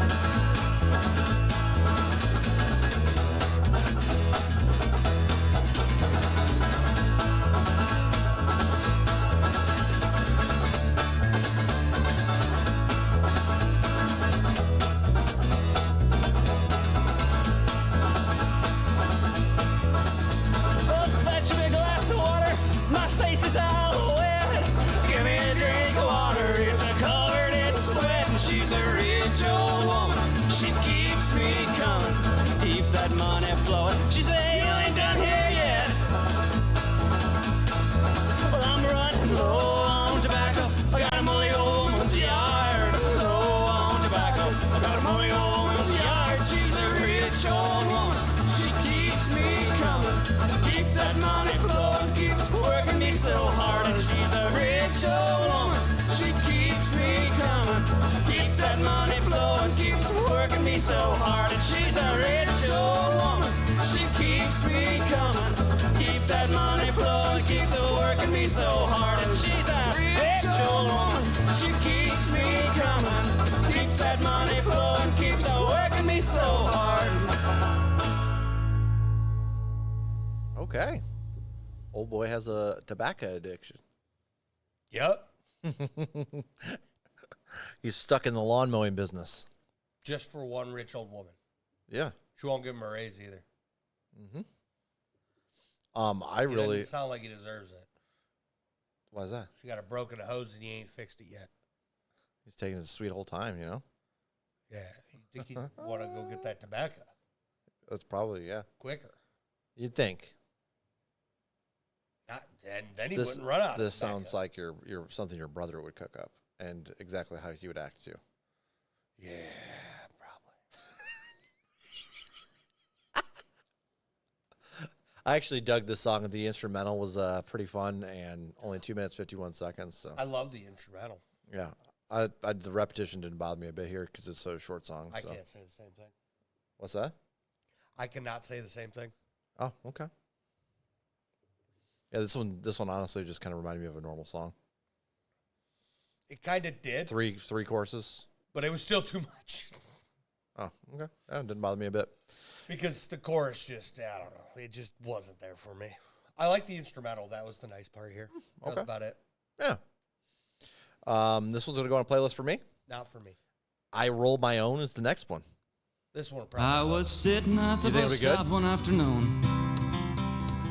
Okay. Old boy has a tobacco addiction. Yep. He's stuck in the lawn mowing business. Just for one rich old woman. Yeah. She won't give him a raise either. Mm-hmm. He doesn't sound like he deserves it. Why's that? She got a broken hose and he ain't fixed it yet. He's taking his sweet whole time, you know? Yeah. You think he'd want to go get that tobacco? That's probably, yeah. Quicker. You'd think. Then he wouldn't run out. This sounds like you're something your brother would cook up, and exactly how he would act too. Yeah, probably. I actually dug this song. The instrumental was pretty fun, and only 2 minutes 51 seconds. So I love the instrumental. Yeah, the repetition didn't bother me a bit here because it's so short song. I can't say the same thing. What's that? I cannot say the same thing. Oh, okay. Yeah, this one honestly just kind of reminded me of a normal song. It kind of did. Three courses. But it was still too much. Oh, okay. That didn't bother me a bit. Because the chorus just, I don't know. It just wasn't there for me. I like the instrumental. That was the nice part here. That was about it. Yeah. This one's going to go on a playlist for me. Not for me. I Roll My Own is the next one. This one probably. I was sitting at the bus stop one afternoon.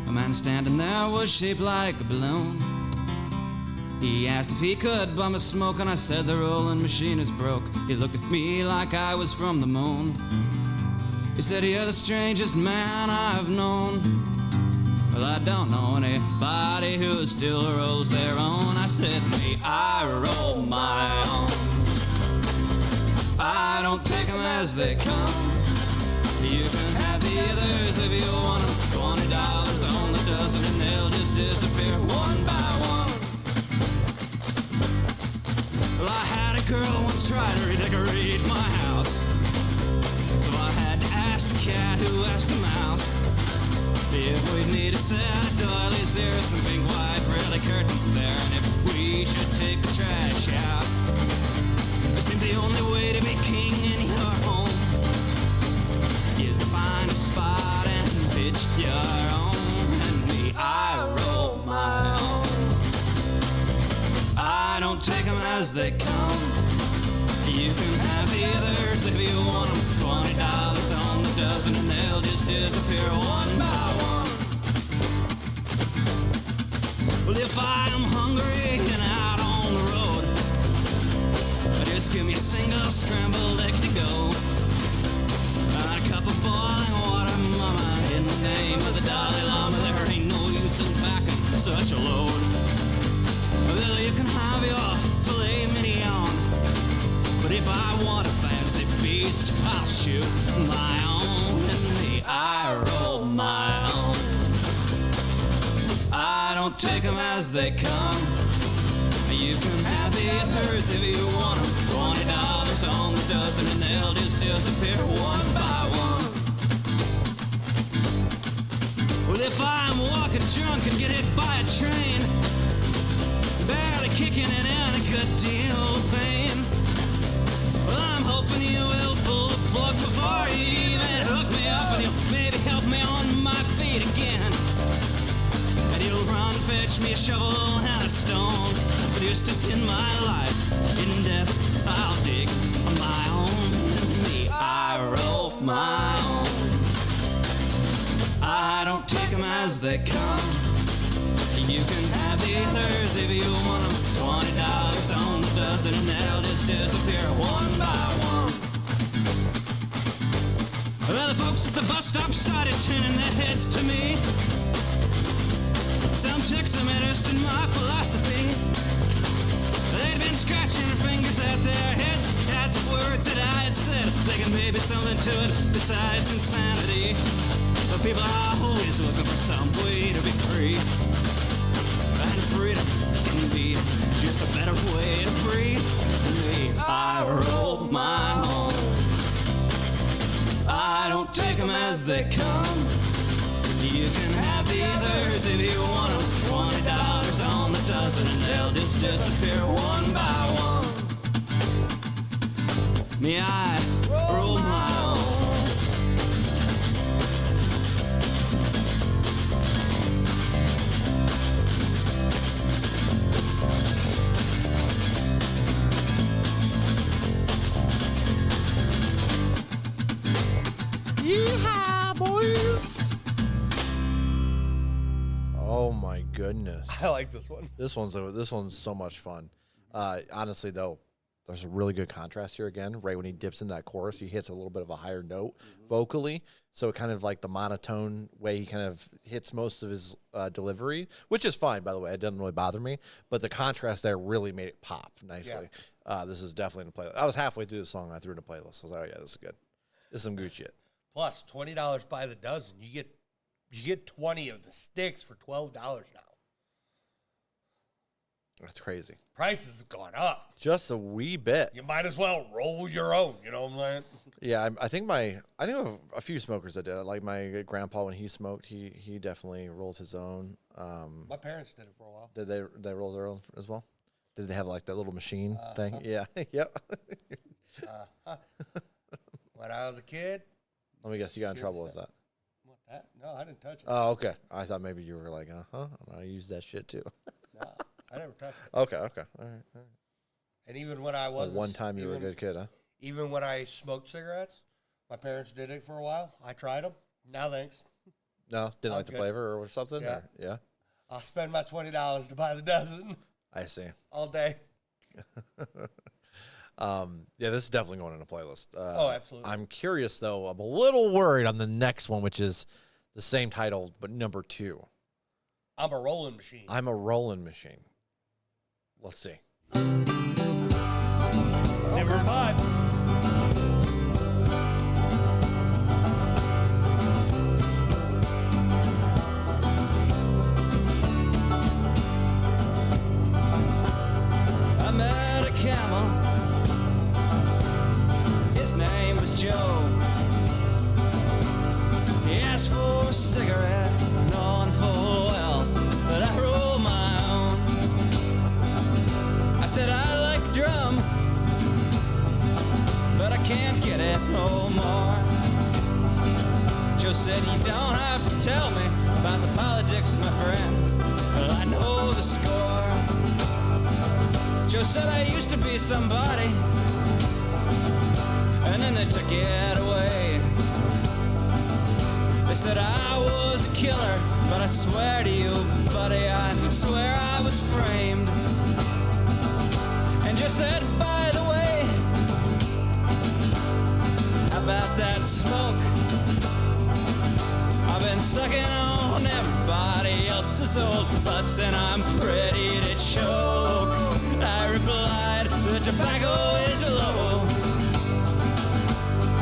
A man standing there was shaped like a balloon. He asked if he could bum a smoke, and I said the rolling machine is broke. He looked at me like I was from the moon. He said, you're the strangest man I've known. Well, I don't know anybody who still rolls their own. I said, me, I roll my own. I don't take them as they come. You can have the others if you want them. $20 on the dozen and they'll just disappear one by one. Well, I had a girl once try to redecorate my house. So I had to ask the cat who asked the mouse if we'd need a set of doilies there, some pink, white, frilly curtains there, and if we should take the trash out. It seems the only way to be king in your home is to find a spot and pitch your own. And me, I roll my own. I don't take them as they come. You can have the others if you want them. $20 on the dozen and they'll just disappear one by one. Well, if I am hungry and out on the road, just give me a single scrambled egg to go. And a cup of boiling water, mama, in the name of the Dalai Lama. There ain't no use in packing such a load. Well, you can have your filet mignon, but if I want a fancy beast, I'll shoot my own. And me, I roll my own. don't take them as they come. You can have the others if you want them. $20 on the dozen and they'll just disappear one by one. Well, if I'm walking drunk and get hit by a train, barely kicking it in a good deal of pain, well, I'm hoping you will pull the plug before you even hook me up, and you'll maybe help me on my feet again. And you'll run, fetch me a shovel and a stone. But just in my life, in death, I'll dig my own. Me, I roll my own. I don't take them as they come. You can have the others if you want them. $20 on the dozen and they'll just disappear one by one. Well, the folks at the bus stop started turning their heads to me. Some took some interest in my philosophy. They'd been scratching their fingers at their heads at the words that I had said, thinking maybe something to it besides insanity. But people are always looking for some way to be free. And freedom can be just a better way to breathe. And me, I roll my own. I don't take them as they come. You can have the others if you want them. $20 on the dozen and they'll just disappear one by one. Me, I roll my own. Yeehaw, boys! Oh my goodness! I like this one. This one's so much fun. Honestly, though, there's a really good contrast here again. Right when he dips in that chorus, he hits a little bit of a higher note vocally. So kind of like the monotone way he kind of hits most of his delivery, which is fine, by the way. It doesn't really bother me. But the contrast there really made it pop nicely. Yeah. This is definitely in the playlist. I was halfway through the song and I threw it in a playlist. I was like, oh, yeah, this is good. This is some good shit. Plus, $20 by the dozen. You get 20 of the sticks for $12 now. That's crazy. Prices have gone up. Just a wee bit. You might as well roll your own. You know what I'm saying? Yeah, I think I knew a few smokers that did it. Like my grandpa, when he smoked, he definitely rolled his own. My parents did it for a while. Did they roll their own as well? Did they have like that little machine thing? Yeah. Yep. When I was a kid. Let me guess, you got in trouble with that. What, that? No, I didn't touch it. Oh, okay. I thought maybe you were like, I use that shit too. No, I never touched it. Okay. All right. And even when I was one time you were a good kid, huh? Even when I smoked cigarettes, my parents did it for a while. I tried them. No, thanks. No, didn't like the flavor or something? Yeah. Or, yeah. I'll spend my $20 to buy the dozen. I see. All day. Yeah, this is definitely going in a playlist. Oh, absolutely. I'm curious, though. I'm a little worried on the next one, which is the same title, but number 2. I'm a rolling machine. I'm a rolling machine. Let's see. Number 5. I met a camel. His name was Joe. He asked for a cigarette, knowing full well that I roll my own. I said I like drum, but I can't get it no more. Joe said you don't have to tell me about the politics, my friend. Well, I know the score. Joe said I used to be somebody, and then they took it away. They said I was a killer, but I swear to you, buddy, I swear I was framed. And just said, by the way, how about that smoke? I've been sucking on everybody else's old butts, and I'm ready to choke. I replied, the tobacco is low,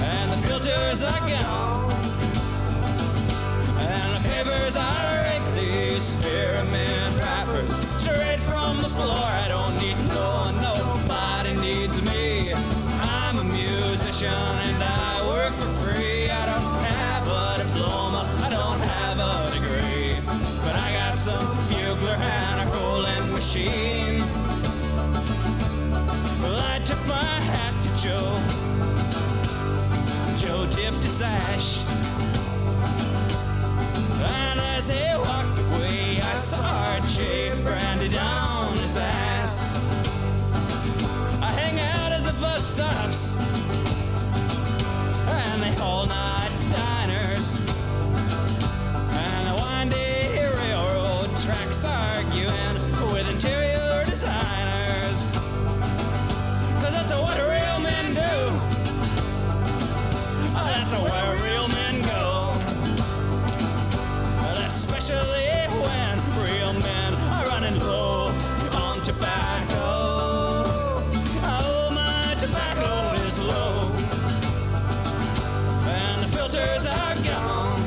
and the filters are gone, and the papers are rigged, the experiment machine. Well, I took my hat to Joe. Joe tipped his ash. And as he walked away, I saw a chick branded on his ass. I hang out at the bus stops and the all-night diners and the windy railroad tracks arguing with interior designers. 'Cause that's what real men do. That's where real men go. Especially when real men are running low on tobacco. Oh, my tobacco is low. And the filters are gone.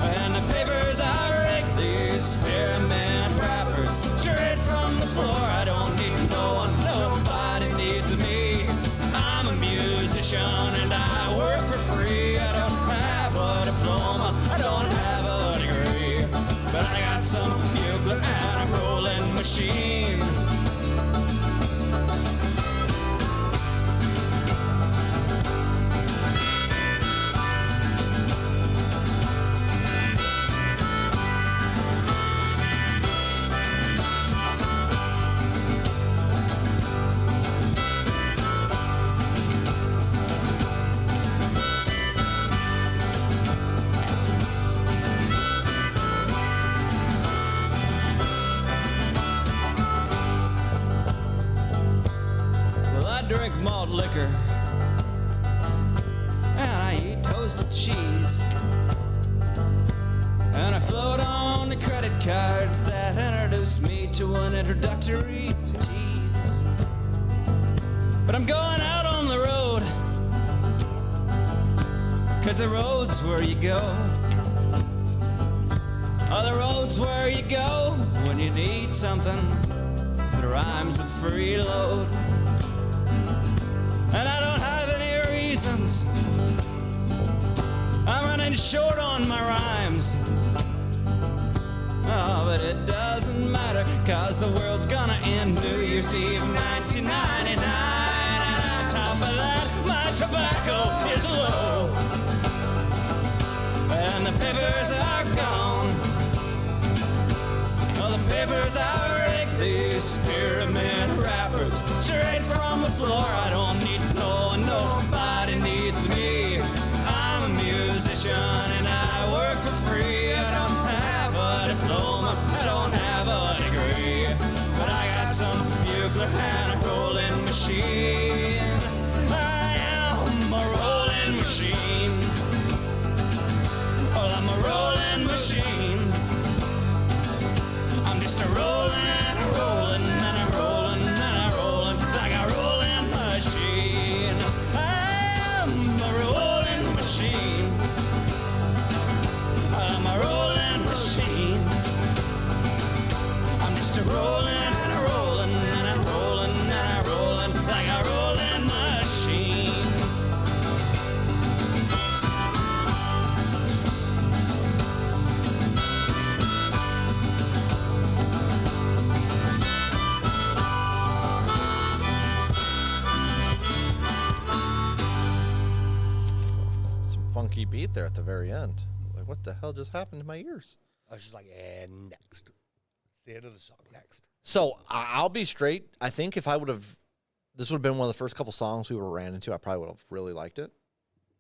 And the papers are rigged. These spearmint wrappers straight from the floor. I don't need no one, nobody needs me. I'm a musician and I work for free. I don't have a diploma, I don't have a degree, but I got some bugler and a rolling machine. Drink malt liquor and I eat toasted cheese and I float on the credit cards that introduced me to an introductory tease. But I'm going out on the road, 'cause the road's where you go. Oh, the road's where you go when you need something that rhymes with freeload. And I don't have any reasons. I'm running short on my rhymes. Oh, but it doesn't matter, 'cause the world's gonna end New Year's Eve 1999. And on top of that, my tobacco is low. And the papers are gone. Well, the papers are rigged. These pyramid wrappers straight from the floor. I don't need no one, nobody needs me. I'm a musician and I work for free. I don't have a diploma, I don't have a degree, but I got some bugler and a rolling machine. I am a rolling machine. Well, I'm a rolling machine. I'm just a rolling, and a rolling, and a rolling, and a rolling, like a rolling machine. I'm a rolling machine. I'm a rolling machine. I'm just a rolling, and a rolling, and a rolling, and a rolling, like a rolling machine. Funky beat there at the very end. Like, what the hell just happened to my ears? I was just like, and next. It's the end of the song. Next. So I'll be straight. I think if I would have, this would have been one of the first couple songs we would have ran into, I probably would have really liked it.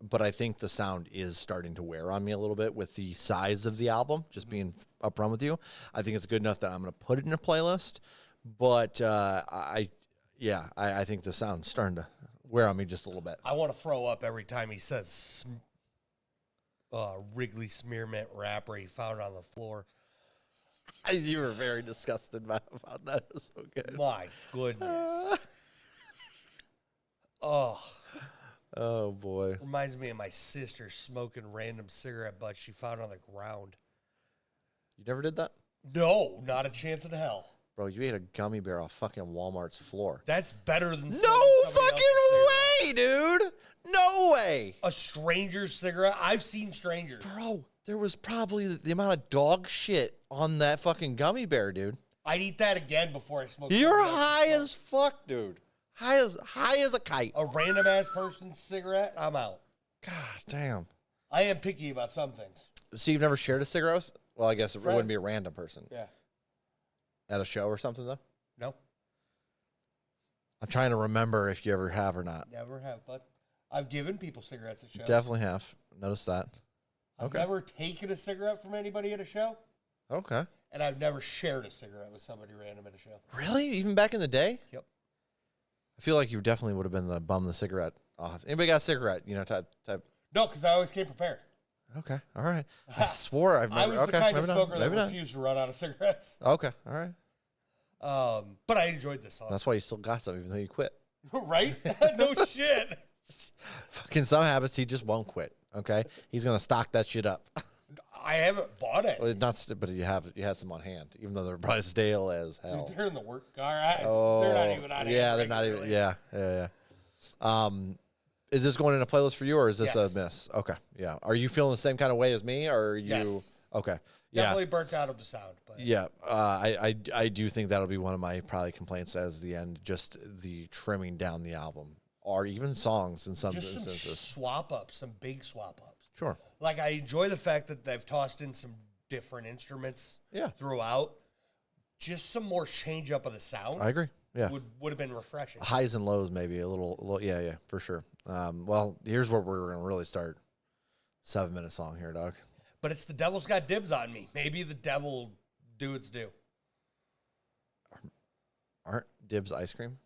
But I think the sound is starting to wear on me a little bit with the size of the album, just being upfront with you. I think it's good enough that I'm going to put it in a playlist. But I think the sound's starting to wear on me just a little bit. I want to throw up every time he says Wrigley Spearmint wrapper he found on the floor. You were very disgusted about that. It was so good. My goodness. Oh, boy. reminds me of my sister smoking random cigarette butts she found on the ground. You never did that? No, not a chance in hell. Bro, you ate a gummy bear off fucking Walmart's floor. That's better than No smoking somebody fucking else's cigarette. way, dude. No way. A stranger's cigarette? I've seen strangers. Bro, there was probably the amount of dog shit on that fucking gummy bear, dude. I'd eat that again before I smoke. You're something else. high as fuck, dude. High as a kite. A random ass person's cigarette, I'm out. God damn. I am picky about some things. So you've never shared a cigarette with? Well, I guess it wouldn't be a random person. Yeah. At a show or something, though? No. I'm trying to remember if you ever have or not. Never have, but I've given people cigarettes at shows. Definitely have. Notice that. I've never taken a cigarette from anybody at a show. Okay. And I've never shared a cigarette with somebody random at a show. Really? Even back in the day? Yep. I feel like you definitely would have been the bum the cigarette off. Anybody got a cigarette? Type. No, because I always came prepared. Okay. All right. I swore I've never. I was the kind of smoker that Maybe refused to run out of cigarettes. Okay. All right. But I enjoyed this song. That's why you still got some, even though you quit. Right? No shit. Fucking some habits he just won't quit. Okay. He's gonna stock that shit up. I haven't bought it. Well, but you have some on hand, even though they're probably stale as hell. Dude, they're in the work car. They're not even on. Yeah, they're not even. Yeah. Is this going in a playlist for you, or is this a miss? Okay, yeah. Are you feeling the same kind of way as me, or are you? Yes. Okay, Definitely burnt out of the sound. But yeah. I do think that'll be one of my probably complaints as the end, just the trimming down the album, or even songs in some just instances. some swap ups, some big swap ups. Sure. Like I enjoy the fact that they've tossed in some different instruments. Throughout. Just some more change up of the sound. I agree. Yeah. Would have been refreshing. Highs and lows, maybe a little. Yeah, for sure. Well, here's where we're gonna really start. 7-minute song here, dog. But it's the devil's got dibs on me. Maybe the devil do its due. Aren't dibs ice cream?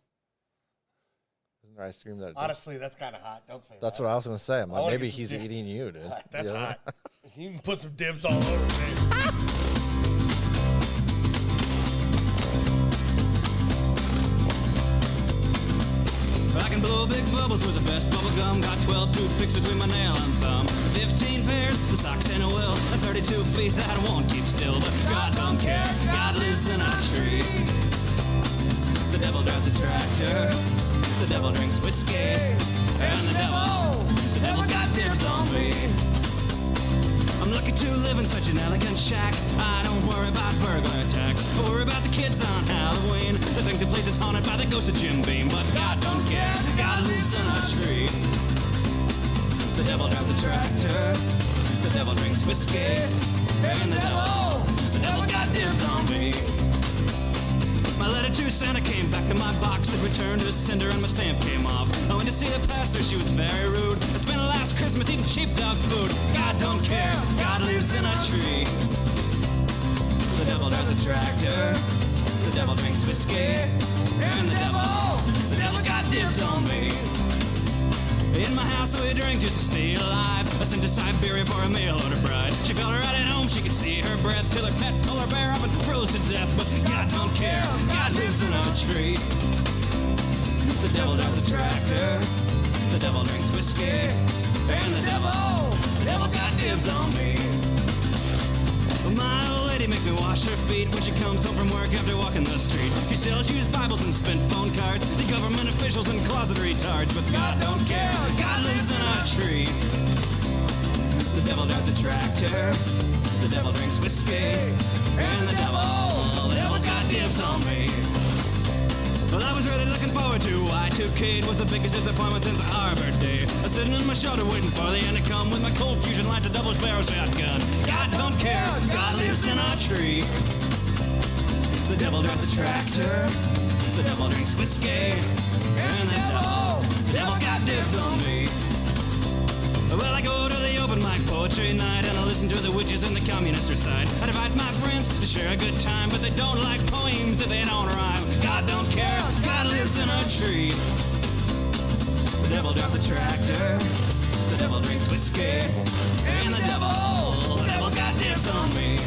Isn't there ice cream that? Honestly, that's kind of hot. Don't say that. That's what I was gonna say. I'm like, maybe get some he's eating you, dude. That's You know? hot. You can put some dibs all over me. I can blow big bubbles with the best bubble gum. Got 12 toothpicks between my nail and thumb. 15 pairs of socks and a will. And 32 feet that I won't keep still. But God don't care. God lives in a tree. The devil drives a tractor. The devil drinks whiskey. And the devil's got dibs on me. I'm lucky to live in such an elegant shack. I don't worry about burglar attacks. I worry about the kids on Halloween. They think the place is haunted by the ghost of Jim Beam. But God don't care, God lives in a tree. The devil drives a tractor. The devil drinks whiskey. And the devil's got dibs on me. My letter to Santa came back to my box. It returned to sender and my stamp came off. I went to see the pastor, she was very rude. I spent last Christmas eating sheepdog food. God don't care, God lives in a tree. The devil drives a tractor. The devil drinks whiskey. And the devil's got dibs on me. In my house we drink just to stay alive. I sent to Siberia for a mail order bride. She felt right at home, she could see her breath. Till her pet pulled her bear up and froze to death. But God don't care, God lives in a tree. The devil drives a tractor. The devil drinks whiskey. And the devil's got dibs on me. My old lady makes me wash her feet when she comes home from work after walking the street. She sells used Bibles and spent phone cards. The government officials and closet retards. But God don't care, God lives in a tree. The devil drives a tractor. The devil drinks whiskey. And the devil's got dibs on me. Well, I was really looking forward to Y2K. It was the biggest disappointment since Arbor Day. I was sitting in my shoulder waiting for the end to come with my cold fusion lights, a double-barrel shotgun. God don't care, God lives in a tree. The devil drives a tractor. The devil drinks whiskey. And the devil's got dibs on me. Well, I go to the open mic poetry night and I listen to the witches and the communist side. I invite my friends to share a good time, but they don't like poems if they don't rhyme. God don't care, God lives in a tree. The devil drives a tractor. The devil drinks whiskey. And the devil's got dibs on me.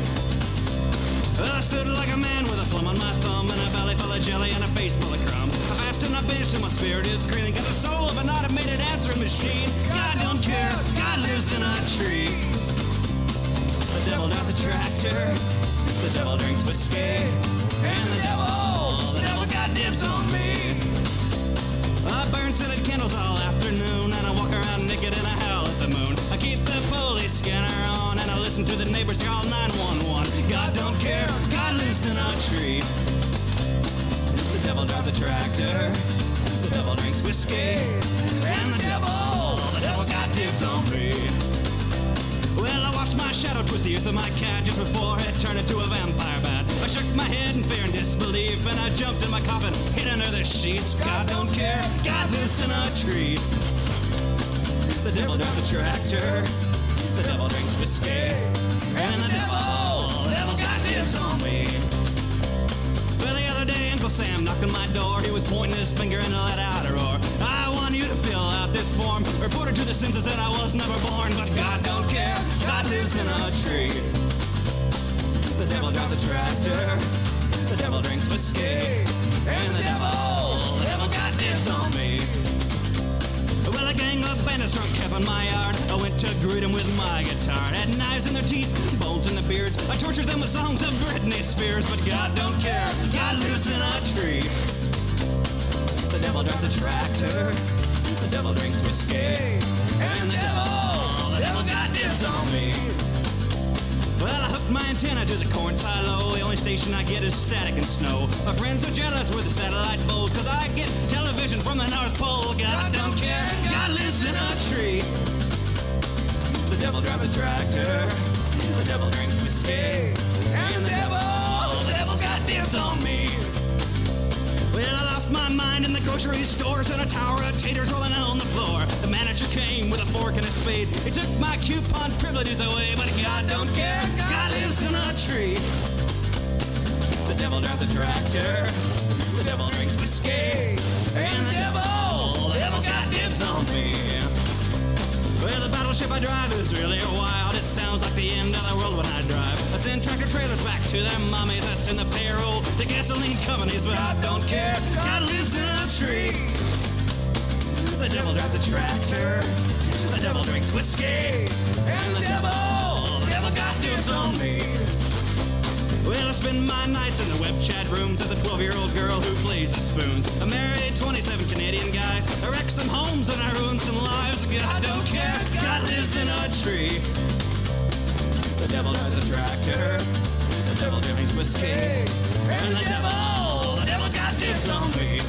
Well, I stood like a man with a plum on my thumb and a belly full of jelly and a face full of crumb. I fasted and I binged till my spirit is green. Got the soul of an automated answering machine. God don't care, God lives in a tree. The devil drives a tractor. The devil drinks whiskey. And the devil's got dibs on me. I burn scented candles all afternoon and I walk around naked and I howl at the moon. I keep the police scanner on and I listen listen to the neighbors call 911. God don't care, God lives in a tree. The devil drives a tractor, the devil drinks whiskey, and the devil's got dibs on me. Well, I watched my shadow twist the earth of my cat just before it turned into a vampire bat. I shook my head in fear and disbelief, and I jumped in my coffin, hid under the sheets. God don't care, God lives in a tree. The devil drives a tractor, the devil drinks whiskey, and the devil's got dibs on me. Well, the other day, Uncle Sam knocked on my door. He was pointing his finger and let out a roar. I want you to fill out this form, report it to the census that I was never born. But God don't care, God lives in a tree. The devil drives a tractor, the devil drinks whiskey, and the devil's got dibs on me. Well, a gang of bandits drunk kept on my yard. I went to greet them with my guitar. Had knives in their teeth, bolts in their beards. I tortured them with songs of Britney Spears. But God don't care, God lives in a tree. The devil drives a tractor, the devil drinks whiskey, and the devil's got dibs on me. Well, I hooked my antenna to the corn silo. The only station I get is static and snow. My friends are jealous with the satellite bowl, cause I get television from the North Pole. God don't care, God lives in a tree. The devil drives a tractor, the devil drinks whiskey, and the devil's got dibs on me. Well, I lost my mind in the grocery stores and a tower of taters rolling on the floor. The manager came with a fork and a spade. He took my coupon privileges away, but God don't care, God lives in a tree. The devil drives a tractor, the devil drinks whiskey, and the devil's got dibs on me. Well, the battleship I drive is really wild. It sounds like the end of the world when I drive. I send tractor trailers back to their mommies. I send the payroll to gasoline companies, but I don't care, God lives in a tree. The devil drives a tractor, the devil drinks whiskey, and the devil's got dibs on me. Well, I spend my nights in the web chat rooms as a 12-year-old girl who plays the spoons. I married 27 Canadian guys. I wrecked some homes and I ruined some lives. God don't care, God lives in a tree. The devil drives a tractor, the devil drinks whiskey, and the devil's got dibs on me.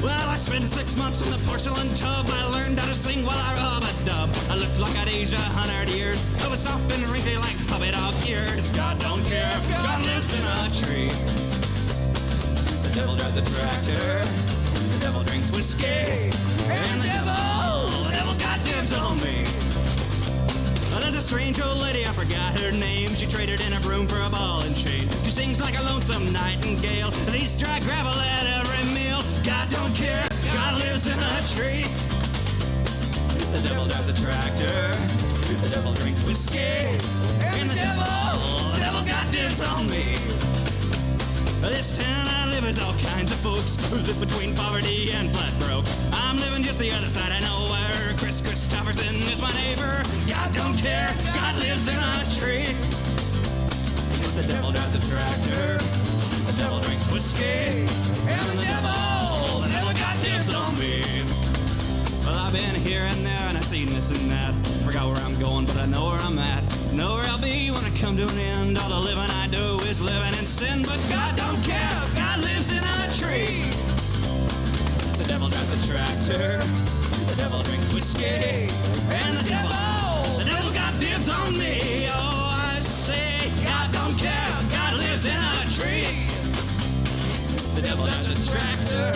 Well, I spent 6 months in the porcelain tub. I learned how to sing while I rub a dub. I looked like I'd aged 100 years. I was soft and wrinkly like puppy dog ears. God don't care, God lives in a tree. The devil drives a tractor, the devil drinks whiskey, and the devil's got dibs on me. Well, there's a strange old lady, I forgot her name. She traded in a broom for a ball and chain. She sings like a lonesome nightingale and eats dry gravel at every meal. God don't care, God lives in a tree. The devil drives a tractor, the devil drinks whiskey, and the devil's got dibs on me. This town I live is all kinds of folks who live between poverty and flat broke. I'm living just the other side of nowhere. Chris Christopherson is my neighbor. God don't care, God lives in a tree. The devil drives a tractor, the devil drinks whiskey, and the devil's got dibs on me. Well, I've been here and there and I've seen this and that. Forgot where I'm going, but I know where I'm at. Know where I'll be when I come to an end. All the living I do is living in sin, but God don't care, God lives in a tree. The devil drives a tractor, the devil drinks whiskey, and the devil's got dibs on me. Oh, I say, God don't care, God lives in a tree. The devil drives a tractor,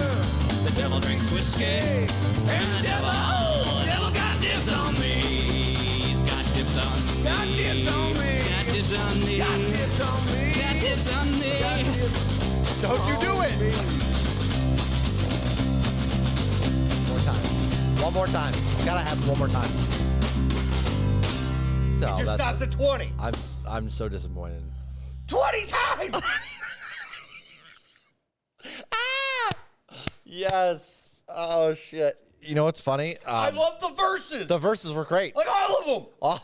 the devil drinks whiskey, and the devil's got dibs on me. He's got dibs on me. Got dibs on me. Got dibs on me. Got dibs on me. Got dibs on me. Don't you do it! One more time. Gotta have it one more time. It just stops at 20. I'm so disappointed. 20 times! Yes. Oh shit. You know what's funny? I love the verses. The verses were great. Like all of them.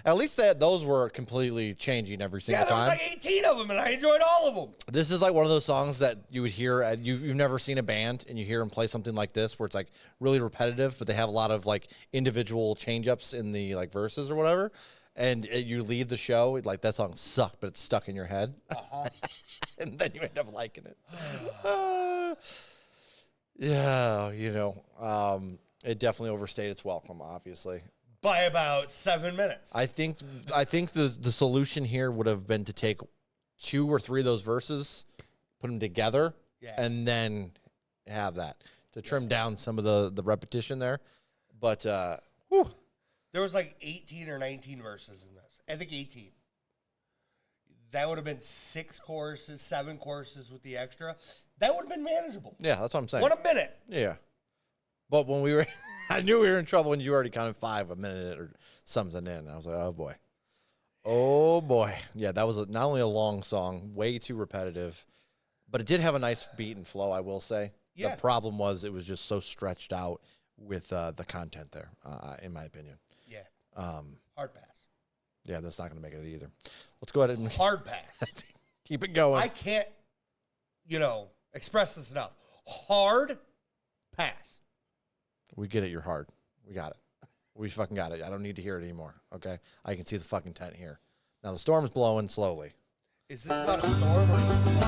At least those were completely changing every single Yeah, there time. was like 18 of them, and I enjoyed all of them. This is like one of those songs that you would hear. You've never seen a band and you hear them play something like this, where it's like really repetitive, but they have a lot of like individual change ups in the like verses or whatever. and you leave the show, like, that song sucked, but it's stuck in your head. And then you end up liking it. Yeah, it definitely overstayed its welcome, obviously. By about 7 minutes. I think the solution here would have been to take 2 or 3 of those verses, put them together, and then have that to trim down some of the repetition there. But there was like 18 or 19 verses in this. I think 18. That would have been 6 choruses, 7 choruses with the extra. That would have been manageable. Yeah, that's what I'm saying. 1 a minute. Yeah. But when we were, I knew we were in trouble when you already counted 5 a minute or something in. I was like, oh boy. Oh boy. Yeah, that was not only a long song, way too repetitive, but it did have a nice beat and flow, I will say. Yeah. The problem was it was just so stretched out with the content there, in my opinion. Yeah. Hard pass. Yeah, that's not going to make it either. Let's go ahead and Hard pass. keep it going. I can't, express this enough. Hard pass. We get it. You're hard. We got it. We fucking got it. I don't need to hear it anymore. Okay? I can see the fucking tent here. Now the storm's blowing slowly. Is this not a storm or is this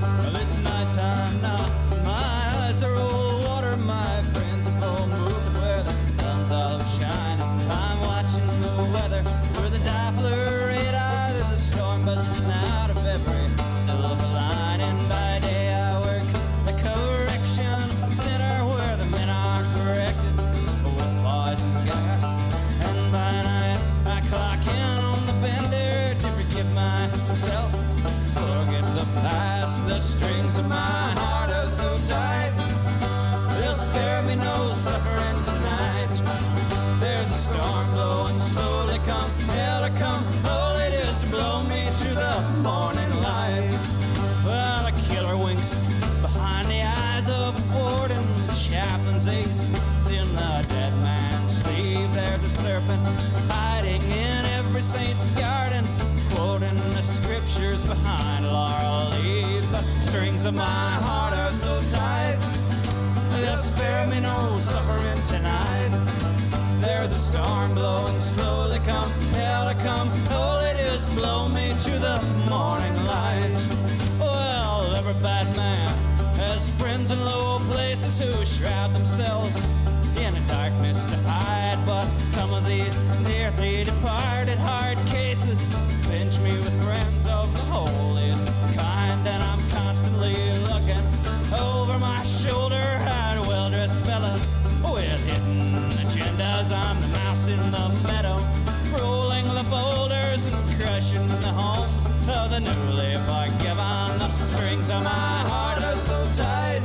Well, it's nighttime now. My eyes are all water. My friends have all moved where the sun's all shining. I'm watching the weather with a Doppler radar. There's a storm busting out of every silver lining. By day I work the correction center where the men are corrected with boys and gas. And by night I clock in on the bender to forgive myself. Forget the past, the strings of my heart are so tight. They'll spare me no suffering tonight. There's a storm blowing slowly, come hell or come all it is to blow me to the morning light. Well, a killer winks behind the eyes of a warden. The chaplain's ace is in the dead man's sleeve. There's a serpent hiding in every saint's garden, quoting the scriptures behind laurel leaves. The strings of my heart are so tight, they'll spare me no suffering tonight. There's a storm blowing slowly, come hell or come all it is to blow me to the morning light. Well, every bad man has friends in low places who shroud themselves in a darkness to hide. But some of these nearly departed hard cases pinch me with friends of the holiest kind. And I'm constantly looking over my shoulder at well-dressed fellas with hidden agendas. I'm the mouse in the meadow, rolling the boulders and crushing the homes of the newly forgiven. The strings of my heart are so tight,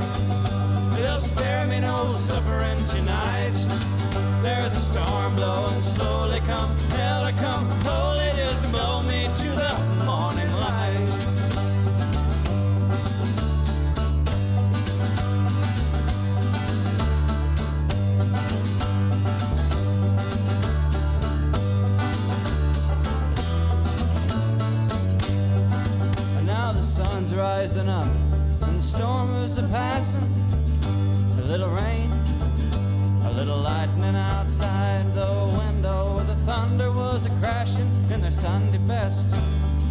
they'll spare me no suffering tonight. There's a storm blowing slowly, come hell or come all it is to blow me to the morning light. And now the sun's rising up and the stormers are passing. A little rain, a little lightning outside the window. The thunder was a-crashing in their Sunday best.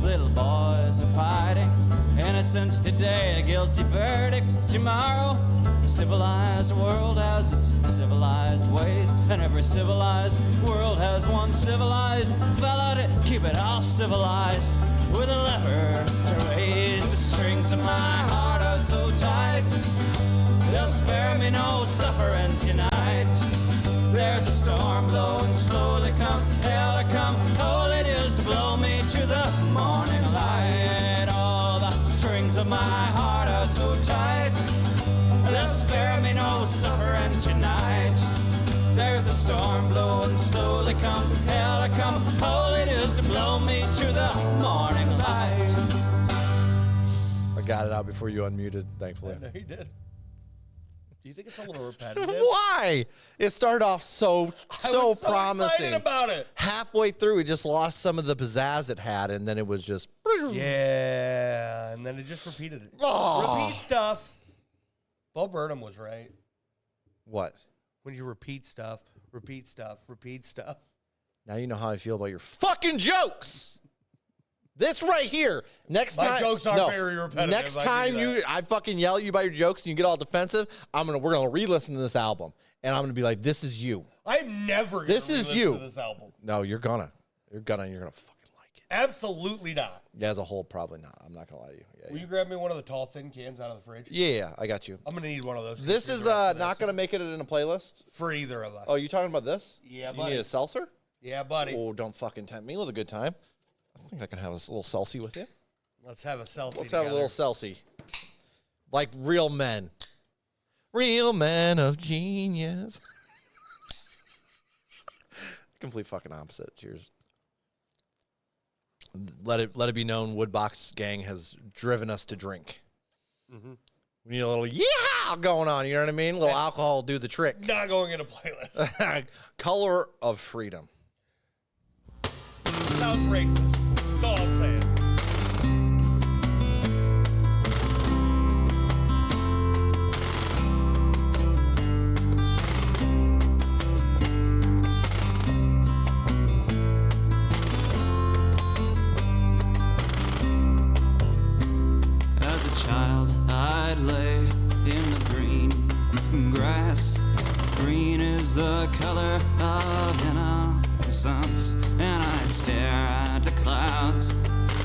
Little boys are fighting. Innocence today, a guilty verdict tomorrow. The civilized world has its civilized ways, and every civilized world has one civilized fella to keep it all civilized. With a lever to raise the strings of my heart are so tight, they'll spare me no suffering tonight. There's a storm blowing slowly, come hell or come all it is to blow me to the morning light. All the strings of my heart are so tight, they'll spare me no suffering tonight. There's a storm blowing slowly, come hell or come all it is to blow me to the morning light. I got it out before you unmuted, thankfully. No, he did. Do you think it's a little repetitive? Why? It started off so I was so promising. excited about it. Halfway through, it just lost some of the pizzazz it had, and then it was just. Yeah, and then it just repeated it. Oh. Repeat stuff. Bo Burnham was right. What? When you repeat stuff, repeat stuff, repeat stuff. Now you know how I feel about your fucking jokes. This right here. Next time, My jokes are very repetitive. Next time I fucking yell at you about your jokes and you get all defensive, we're gonna re-listen to this album, and I'm gonna be like, "This is you." I'm never. This is you. To this album. No, you're gonna fucking like it. Absolutely not. Yeah, as a whole, probably not. I'm not gonna lie to you. Yeah, Will you grab me one of the tall, thin cans out of the fridge? Yeah, I got you. I'm gonna need one of those. This is not gonna make it in a playlist for either of us. Oh, you talking about this? Yeah, you buddy. need a seltzer? Yeah, buddy. Oh, don't fucking tempt me with a good time. I think I can have a little Celsi with you. Let's have a selfie. Let's have a little Celsi. Like real men. Real men of genius. Complete fucking opposite. Cheers. Let it be known, Woodbox gang has driven us to drink. Mm-hmm. We need a little going on. You know what I mean? A little alcohol will do the trick. Not going in a playlist. Color of Freedom. Sounds racist. That's all I'm saying. As a child, I'd lay in the green grass. Green is the color of innocence, and I'd stare at the clouds,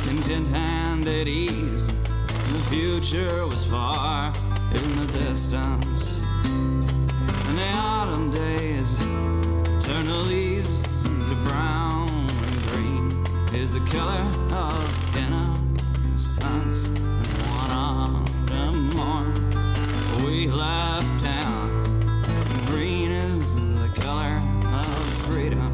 content and at ease. The future was far in the distance, and the autumn days turn the leaves to brown and green is the color of innocence. And one autumn morn we left town. Green is the color of freedom.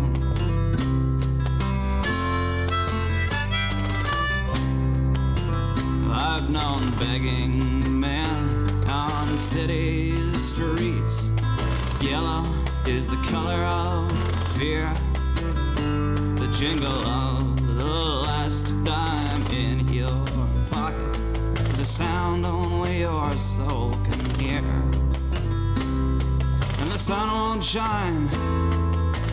I've known begging men on city streets. Yellow is the color of fear. The jingle of the last dime in your pocket is a sound only your soul can hear. And the sun won't shine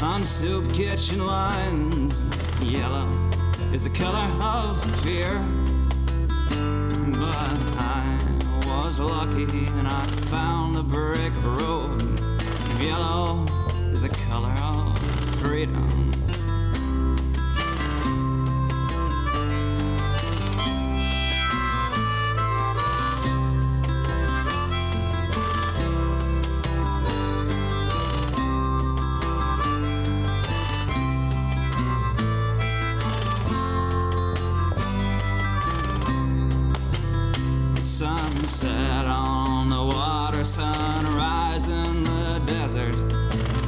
on soup kitchen lines. Yellow is the color of fear. But I was lucky and I found the brick road. Yellow is the color of freedom. Sunset on the water, sunrise in the desert.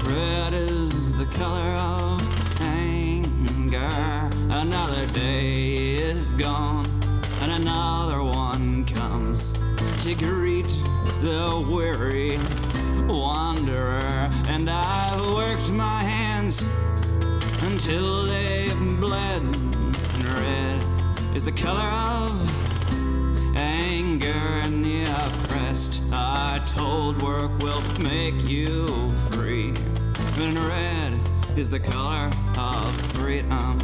Red is the color of anger. Another day is gone and another one comes to greet the weary wanderer. And I've worked my hands until they've bled, and red is the color of anger, and the oppressed are told work will make you free. And red is the color of freedom.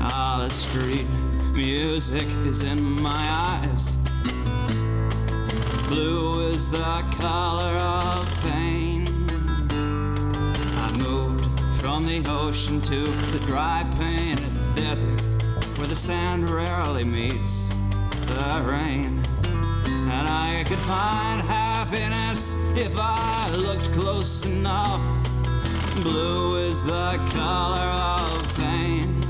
Ah, the street music is in my eyes. Blue is the color of pain. I moved from the ocean to the dry painted desert, where the sand rarely meets the rain. And I could find happiness if I looked close enough. Blue is the color of pain,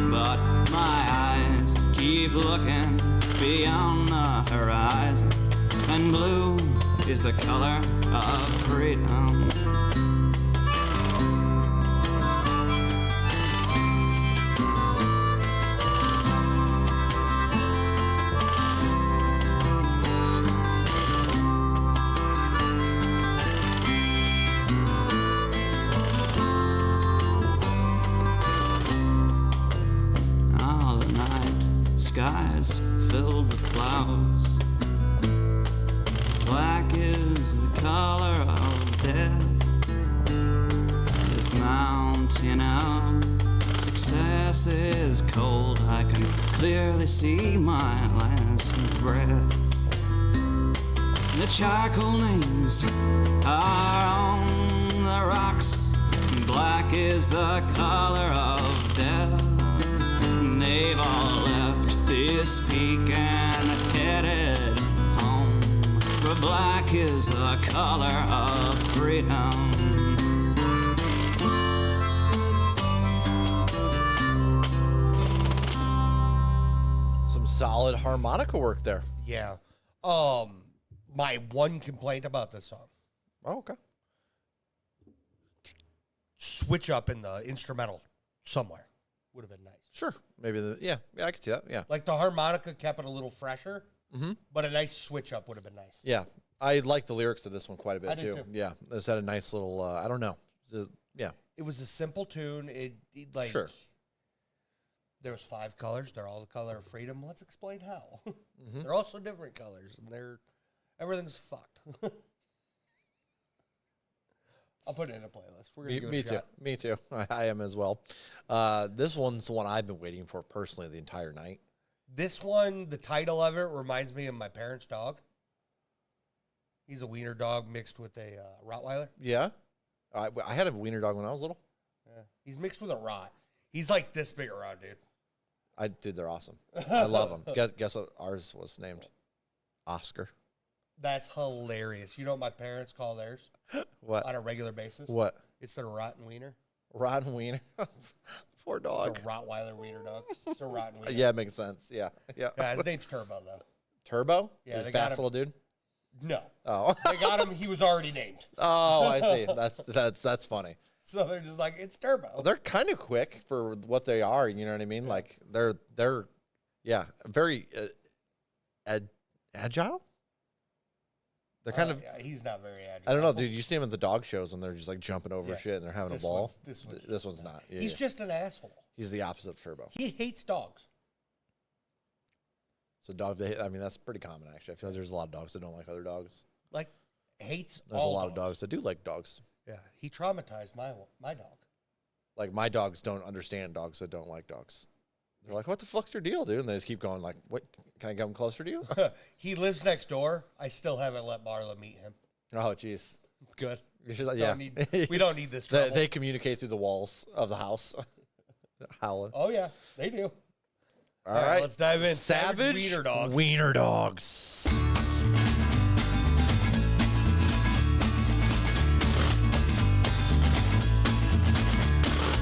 but my eyes keep looking beyond the horizon, and blue is the color of freedom. skies filled with clouds. Black is the color of death. This mountain of success is cold. I can clearly see my last breath. The charcoal names are on the rocks. Black is the color of death. They've all left this peak and headed home. For black is the color of freedom. Some solid harmonica work there. Yeah. My one complaint about this song, Oh, okay. switch up in the instrumental somewhere would have been nice. Sure. Maybe yeah, I could see that. Yeah. Like the harmonica kept it a little fresher, but a nice switch up would have been nice. Yeah. I like the lyrics to this one quite a bit I do too. Yeah. This had a nice little I don't know. Yeah. It was a simple tune. It like Sure. There was 5 colors. They're all the color of freedom. Let's explain how. They're also different colors, and everything's fucked. I'll put it in a playlist. We're gonna give it a shot. Me too. I am as well. This one's the one I've been waiting for personally the entire night. This one, the title of it reminds me of my parents' dog. He's a wiener dog mixed with a Rottweiler. Yeah. I had a wiener dog when I was little. Yeah. He's mixed with a Rott. He's like this big around, dude. Dude, they're awesome. I love them. Guess what ours was named? Oscar. That's hilarious. You know what my parents call theirs? What? On a regular basis? What? It's their rotten wiener. Rotten wiener. Poor dog. It's a Rottweiler wiener dog. It's a rotten wiener. Yeah, it makes sense. Yeah. Yeah. His name's Turbo, though. Turbo? Yeah, Is they fast got him. little dude? No. Oh. They got him. He was already named. Oh, I see. That's funny. So they're just like, it's Turbo. Well, they're kind of quick for what they are. You know what I mean? Like they're very agile. They're kind of. Yeah, he's not very agile. I don't know, dude. You see them at the dog shows and they're just like jumping over shit and they're having a ball. This one's not. Yeah, he's just an asshole. He's the opposite of Turbo. He hates dogs. So I mean, that's pretty common actually. I feel like there's a lot of dogs that don't like other dogs. Like, hates. There's a lot of dogs that do like dogs. Yeah, he traumatized my dog. Like my dogs don't understand dogs that don't like dogs. They're like, "What the fuck's your deal, dude?" And they just keep going. Like, "What? Can I come closer to you?" He lives next door. I still haven't let Marla meet him. Oh, jeez. Good. Yeah. We don't need this trouble. They communicate through the walls of the house. Howling. Oh yeah, they do. All right, let's dive in. Savage wiener dog. Wiener dogs.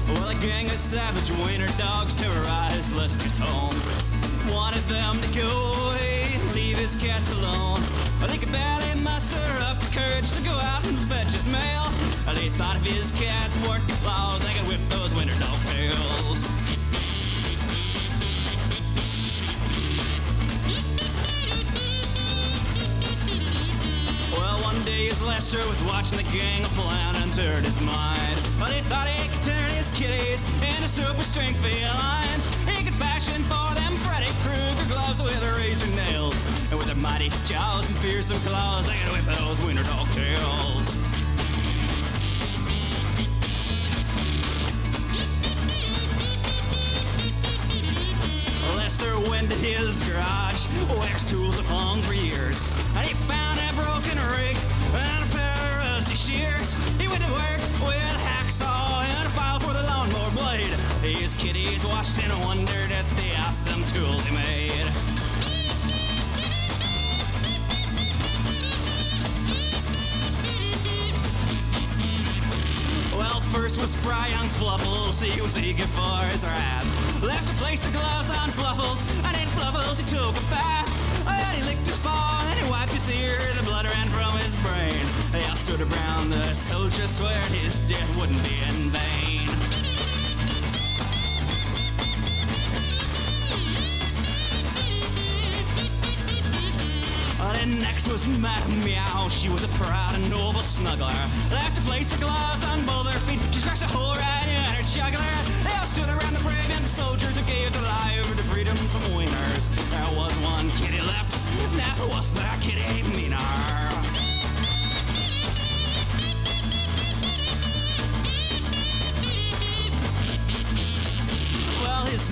Well, a gang of savage wiener dogs terrorized Lester's home. Wanted them to go away, leave his cats alone. They could barely muster up the courage to go out and fetch his mail. They thought if his cats weren't declawed, they could whip those wiener dog tails. Well, one day as Lester was watching the gang, a plan entered his mind. Well, he thought he could turn his kitties into super strength felines. He could fashion for them Freddy Krueger gloves with razor nails. And with their mighty jaws and fearsome claws, they could whip those wiener dog tails. Lester went to his garage, where his tools have hung for years. And he found a broken rake and a pair of rusty shears. He went to work with a hacksaw and a file for the lawnmower blade. His kitties watched and wondered at the awesome tools he made. Well, first was Spry young Fluffles, he was eager for his wrath. Lester placed the gloves on Fluffles, and in Fluffles he took a bath. And he licked his paw, and he wiped his ear, the blood ran from his brain. They all stood around, the soldier swear his death wouldn't be in vain. Then next was Madame Meow, she was a proud and noble snuggler. Lester placed the gloves on both her feet, she scratched a hole right in her jugular. They all stood around the brave young soldiers who gave their lives to freedom from wieners.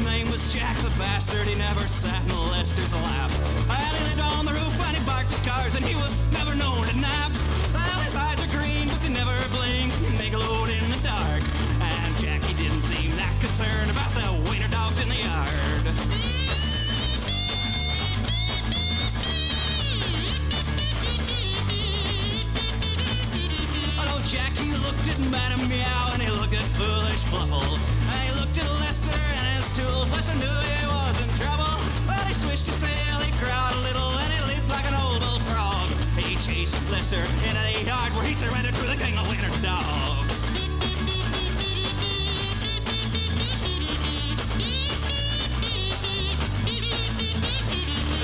name was Jack the Bastard. He never sat in Lester's lap. And he lived on the roof and he barked at cars and he was never known to nap. Well, his eyes are green, but they never blink. They glowed in the dark. And Jackie didn't seem that concerned about the wiener dogs in the yard. Oh, Jackie looked at Madam Meow and he looked at foolish Fluffles. And he looked at Lester and his tools. Lester knew he was in trouble. Well, he swished his tail, he growled a little, and he leaped like an old bullfrog. He chased Lester into the yard where he surrendered to the king of wiener dogs.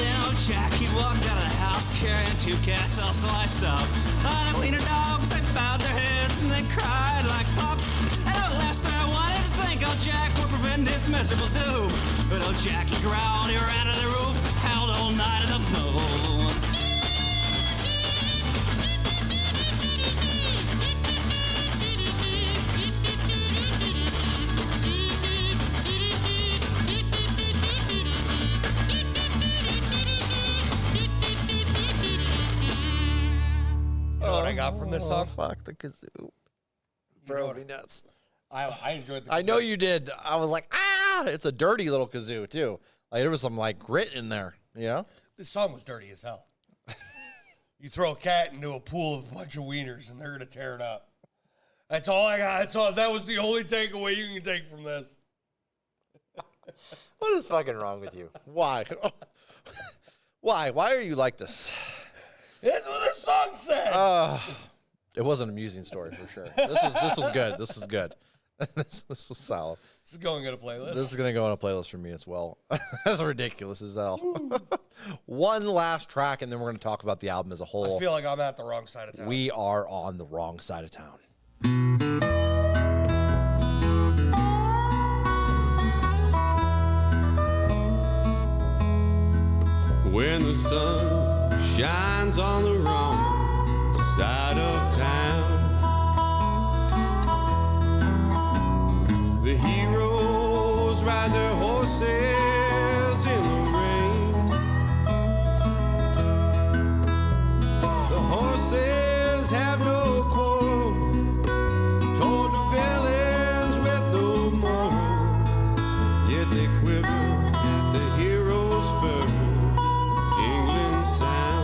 Then old Jackie walked out of the house carrying 2 cats all sliced up. And the wiener dogs, they bowed their heads and they cried like pups. And old Lester wanted to thank old Jack for preventing his miserable doom. But old Jackie growled, he ran to the roof, howled all night at the moon. You know what I got from this song? Fuck the kazoo. Bro, me nuts. I enjoyed the I know you did. I was like, ah! It's a dirty little kazoo, too. Like, there was some, like, grit in there, you know? This song was dirty as hell. You throw a cat into a pool of a bunch of wieners and they're going to tear it up. That's all I got. That was the only takeaway you can take from this. What is fucking wrong with you? Why? Why? Why are you like this? That's what this song said. It was an amusing story for sure. This was good. This was good. this was solid. This is going on a playlist. This is gonna go on a playlist for me as well. That's ridiculous as hell. One last track, and then we're gonna talk about the album as a whole. I feel like I'm at the wrong side of town. We are on the wrong side of town. When the sun shines on the wrong side of town, the heroes ride their horses in the rain. The horses have no quarrel, told the villains with no moral, yet they quiver at the hero's spur. England sound.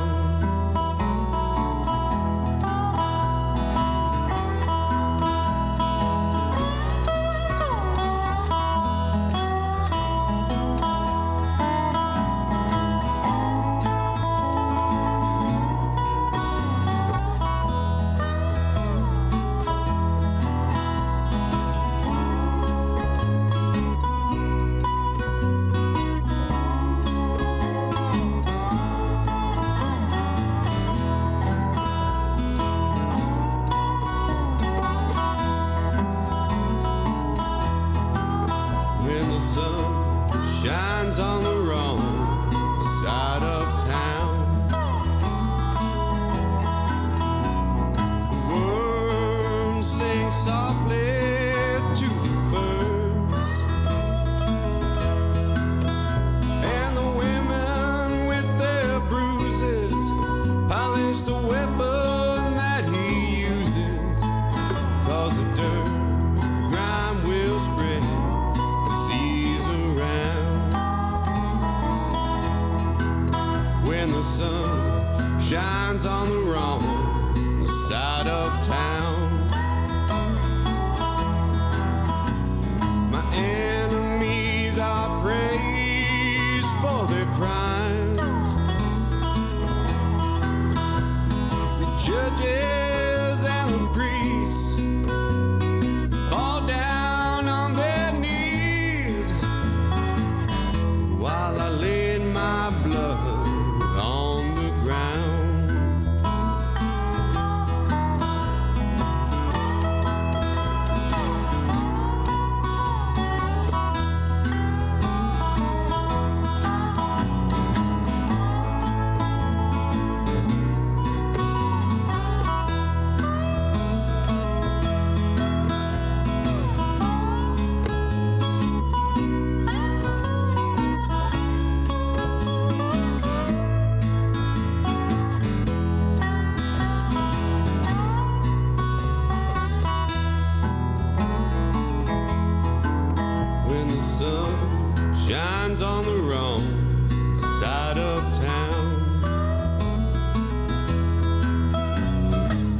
shines on the wrong side of town.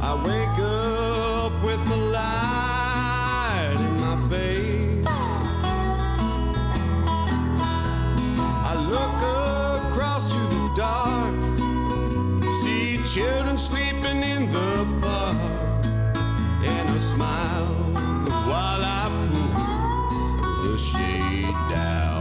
I wake up with the light in my face. I look across to the dark, see children sleeping in the park, and I smile while I pull the shade down.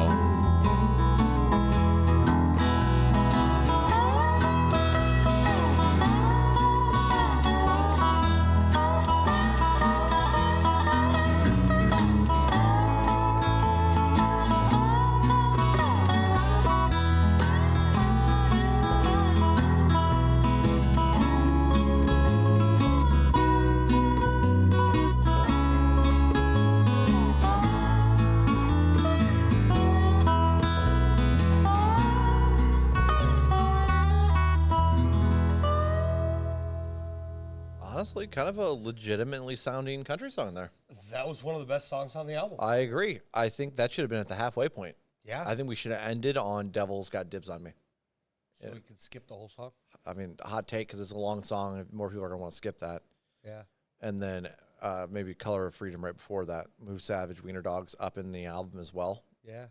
Honestly, kind of a legitimately sounding country song there. That was one of the best songs on the album. I agree. I think that should have been at the halfway point. Yeah. I think we should have ended on Devil's Got Dibs on Me. So we could skip the whole song. I mean, hot take because it's a long song and more people are going to want to skip that. Yeah. And then maybe Color of Freedom right before that. Move Savage, Wiener Dogs up in the album as well. Yeah.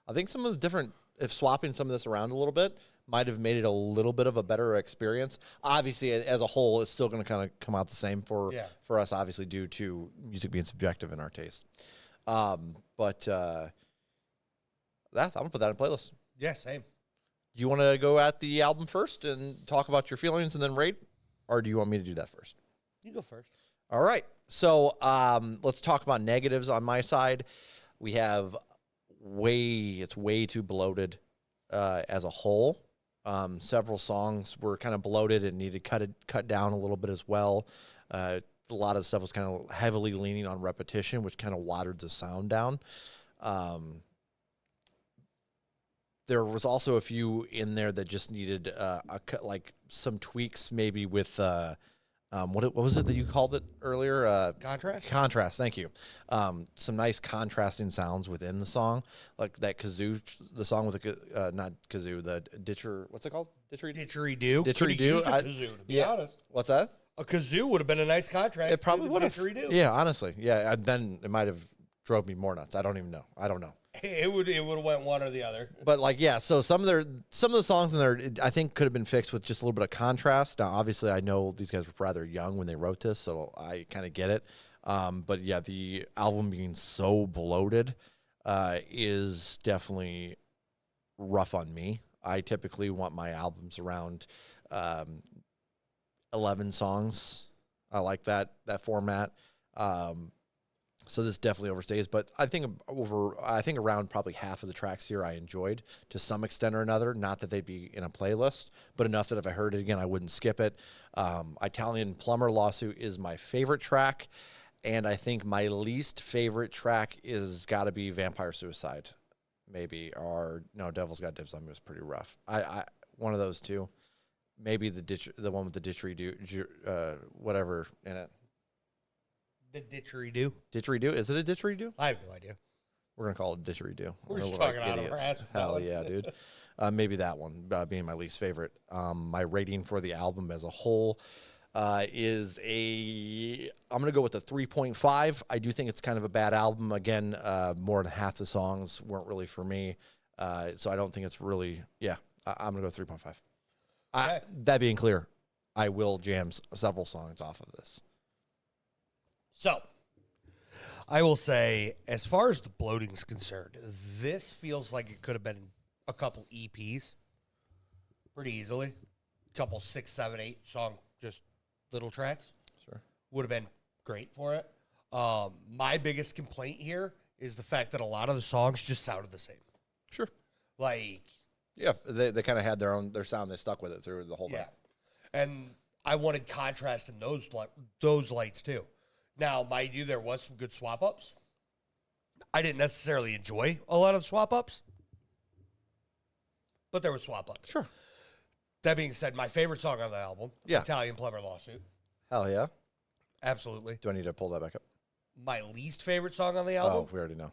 I think some of the different, if swapping some of this around a little bit, might have made it a little bit of a better experience. Obviously, as a whole, it's still going to kind of come out the same for us, obviously, due to music being subjective in our taste. But I'm going to put that in playlist. Yeah, same. Do you want to go at the album first and talk about your feelings and then rate? Or do you want me to do that first? You go first. All right. So let's talk about negatives on my side. We have it's way too bloated as a whole. Several songs were kind of bloated and needed cut down a little bit as well. A lot of stuff was kind of heavily leaning on repetition, which kind of watered the sound down. There was also a few in there that just needed like some tweaks, maybe with what was it that you called it earlier? Contrast? Contrast, thank you. Some nice contrasting sounds within the song, like that kazoo, the song with the not kazoo, the ditcher. What's it called? Didgeridoo. Didgeridoo. Kazoo, to be honest. What's that? A kazoo would have been a nice contrast. It probably would have. Didgeridoo. Yeah, honestly, yeah. And then it might have drove me more nuts. I don't even know. I don't know. It would have went one or the other. But like, yeah. So some of the songs in there, I think, could have been fixed with just a little bit of contrast. Now, obviously, I know these guys were rather young when they wrote this, so I kind of get it. But yeah, the album being so bloated is definitely rough on me. I typically want my albums around 11 songs. I like that format. So this definitely overstays, but I think around probably half of the tracks here I enjoyed to some extent or another. Not that they'd be in a playlist, but enough that if I heard it again, I wouldn't skip it. Italian Plumber Lawsuit is my favorite track, and I think my least favorite track is got to be Vampire Suicide, maybe, or no, Devil's Got Dibs on Me was pretty rough. I one of those two, maybe the one with the didgeridoo, whatever in it. The didgeridoo. Didgeridoo? Is it a didgeridoo? I have no idea. We're going to call it a didgeridoo. We're just talking out of our ass. Hell yeah, dude. Maybe that one being my least favorite. My rating for the album as a whole is I'm going to go with a 3.5. I do think it's kind of a bad album. Again, more than half the songs weren't really for me. So I don't think it's really, I'm going to go 3.5. Okay. That being clear, I will jam several songs off of this. So, I will say, as far as the bloating is concerned, this feels like it could have been a couple EPs pretty easily. A couple 6, 7, 8 song, just little tracks. Sure. Would have been great for it. My biggest complaint here is the fact that a lot of the songs just sounded the same. Sure. Like, yeah, they kind of had their sound. They stuck with it through the whole thing. Yeah. And I wanted contrast in those lights too. Now, mind you, there was some good swap-ups. I didn't necessarily enjoy a lot of the swap-ups, but there were swap-ups. Sure. That being said, my favorite song on the album, Yeah. Italian Plumber Lawsuit. Hell yeah. Absolutely. Do I need to pull that back up? My least favorite song on the album. Oh, we already know.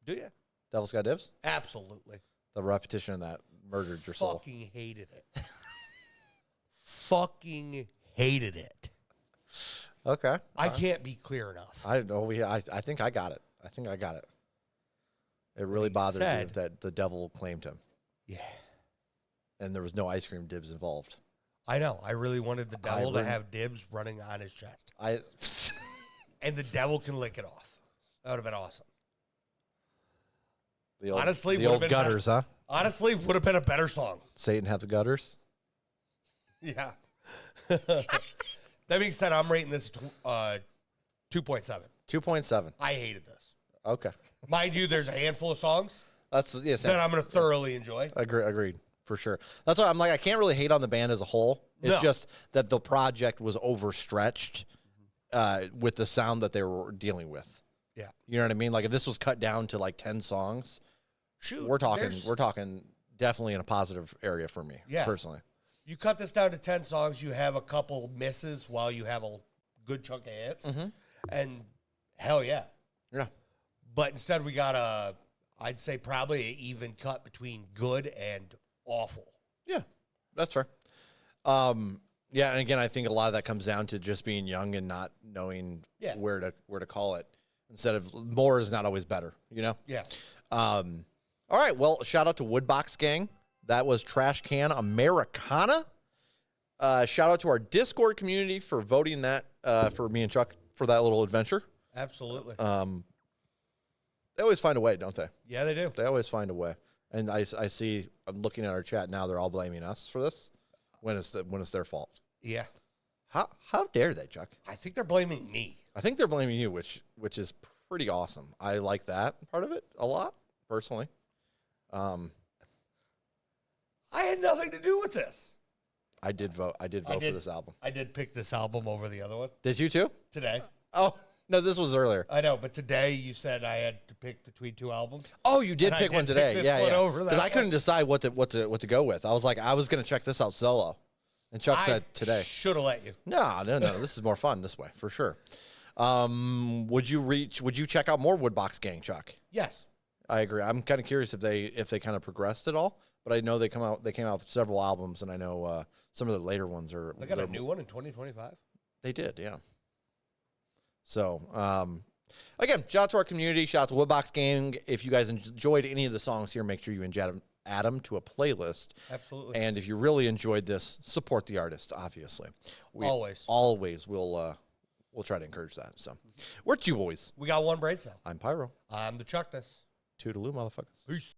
Do you? Devil's Got Dibs? Absolutely. The repetition of that murdered your soul. Fucking hated it. Fucking hated it. Okay. I can't be clear enough. I know. I think I got it. I think I got it. It really bothered you that the devil claimed him. Yeah. And there was no ice cream dibs involved. I know. I really wanted the devil to have dibs running on his chest. And the devil can lick it off. That would have been awesome. Honestly, the old gutters, huh? Honestly, would have been a better song. Satan have the gutters? Yeah. That being said, I'm rating this 2.7. 2.7. I hated this. Okay. Mind you, there's a handful of songs That I'm going to thoroughly enjoy. Agreed. For sure. That's why I'm like, I can't really hate on the band as a whole. It's just that the project was overstretched with the sound that they were dealing with. Yeah. You know what I mean? Like if this was cut down to like 10 songs, we're talking definitely in a positive area for me, personally. You cut this down to 10 songs, you have a couple misses while you have a good chunk of hits. Mm-hmm. And hell yeah. Yeah. But instead we got I'd say probably an even cut between good and awful. Yeah, that's fair. Yeah, and again, I think a lot of that comes down to just being young and not knowing where to call it. Instead of more is not always better, you know? Yeah. All right, well, shout out to Woodbox Gang. That was Trashcan Americana. Shout out to our Discord community for voting that for me and Chuck for that little adventure. Absolutely. They always find a way, don't they? Yeah, they do. They always find a way. And I see, I'm looking at our chat now, they're all blaming us for this when it's their fault. Yeah. How dare they, Chuck? I think they're blaming me. I think they're blaming you, which is pretty awesome. I like that part of it a lot, personally. I had nothing to do with this. I did vote for this album. I did pick this album over the other one. Did you too? Today. Oh, no, this was earlier. I know, but today you said I had to pick between two albums. Oh, you did pick one today. Yeah. Because I couldn't one. decide what to go with. I was like, I was going to check this out solo. And Chuck said today. Should have let you. No. This is more fun this way, for sure. Would you check out more Woodbox Gang, Chuck? Yes. I agree. I'm kind of curious if they kind of progressed at all, but I know they came out with several albums, and I know some of the later ones are. They got a new one in 2025. They did, yeah. So, again, shout out to our community. Shout out to Woodbox Gang. If you guys enjoyed any of the songs here, make sure you add them to a playlist. Absolutely. And if you really enjoyed this, support the artist. Obviously, always we'll try to encourage that. So, we're two boys. We got one brain cell. I'm Pyro. I'm the Chuckness. Toodaloo, motherfuckers. Peace.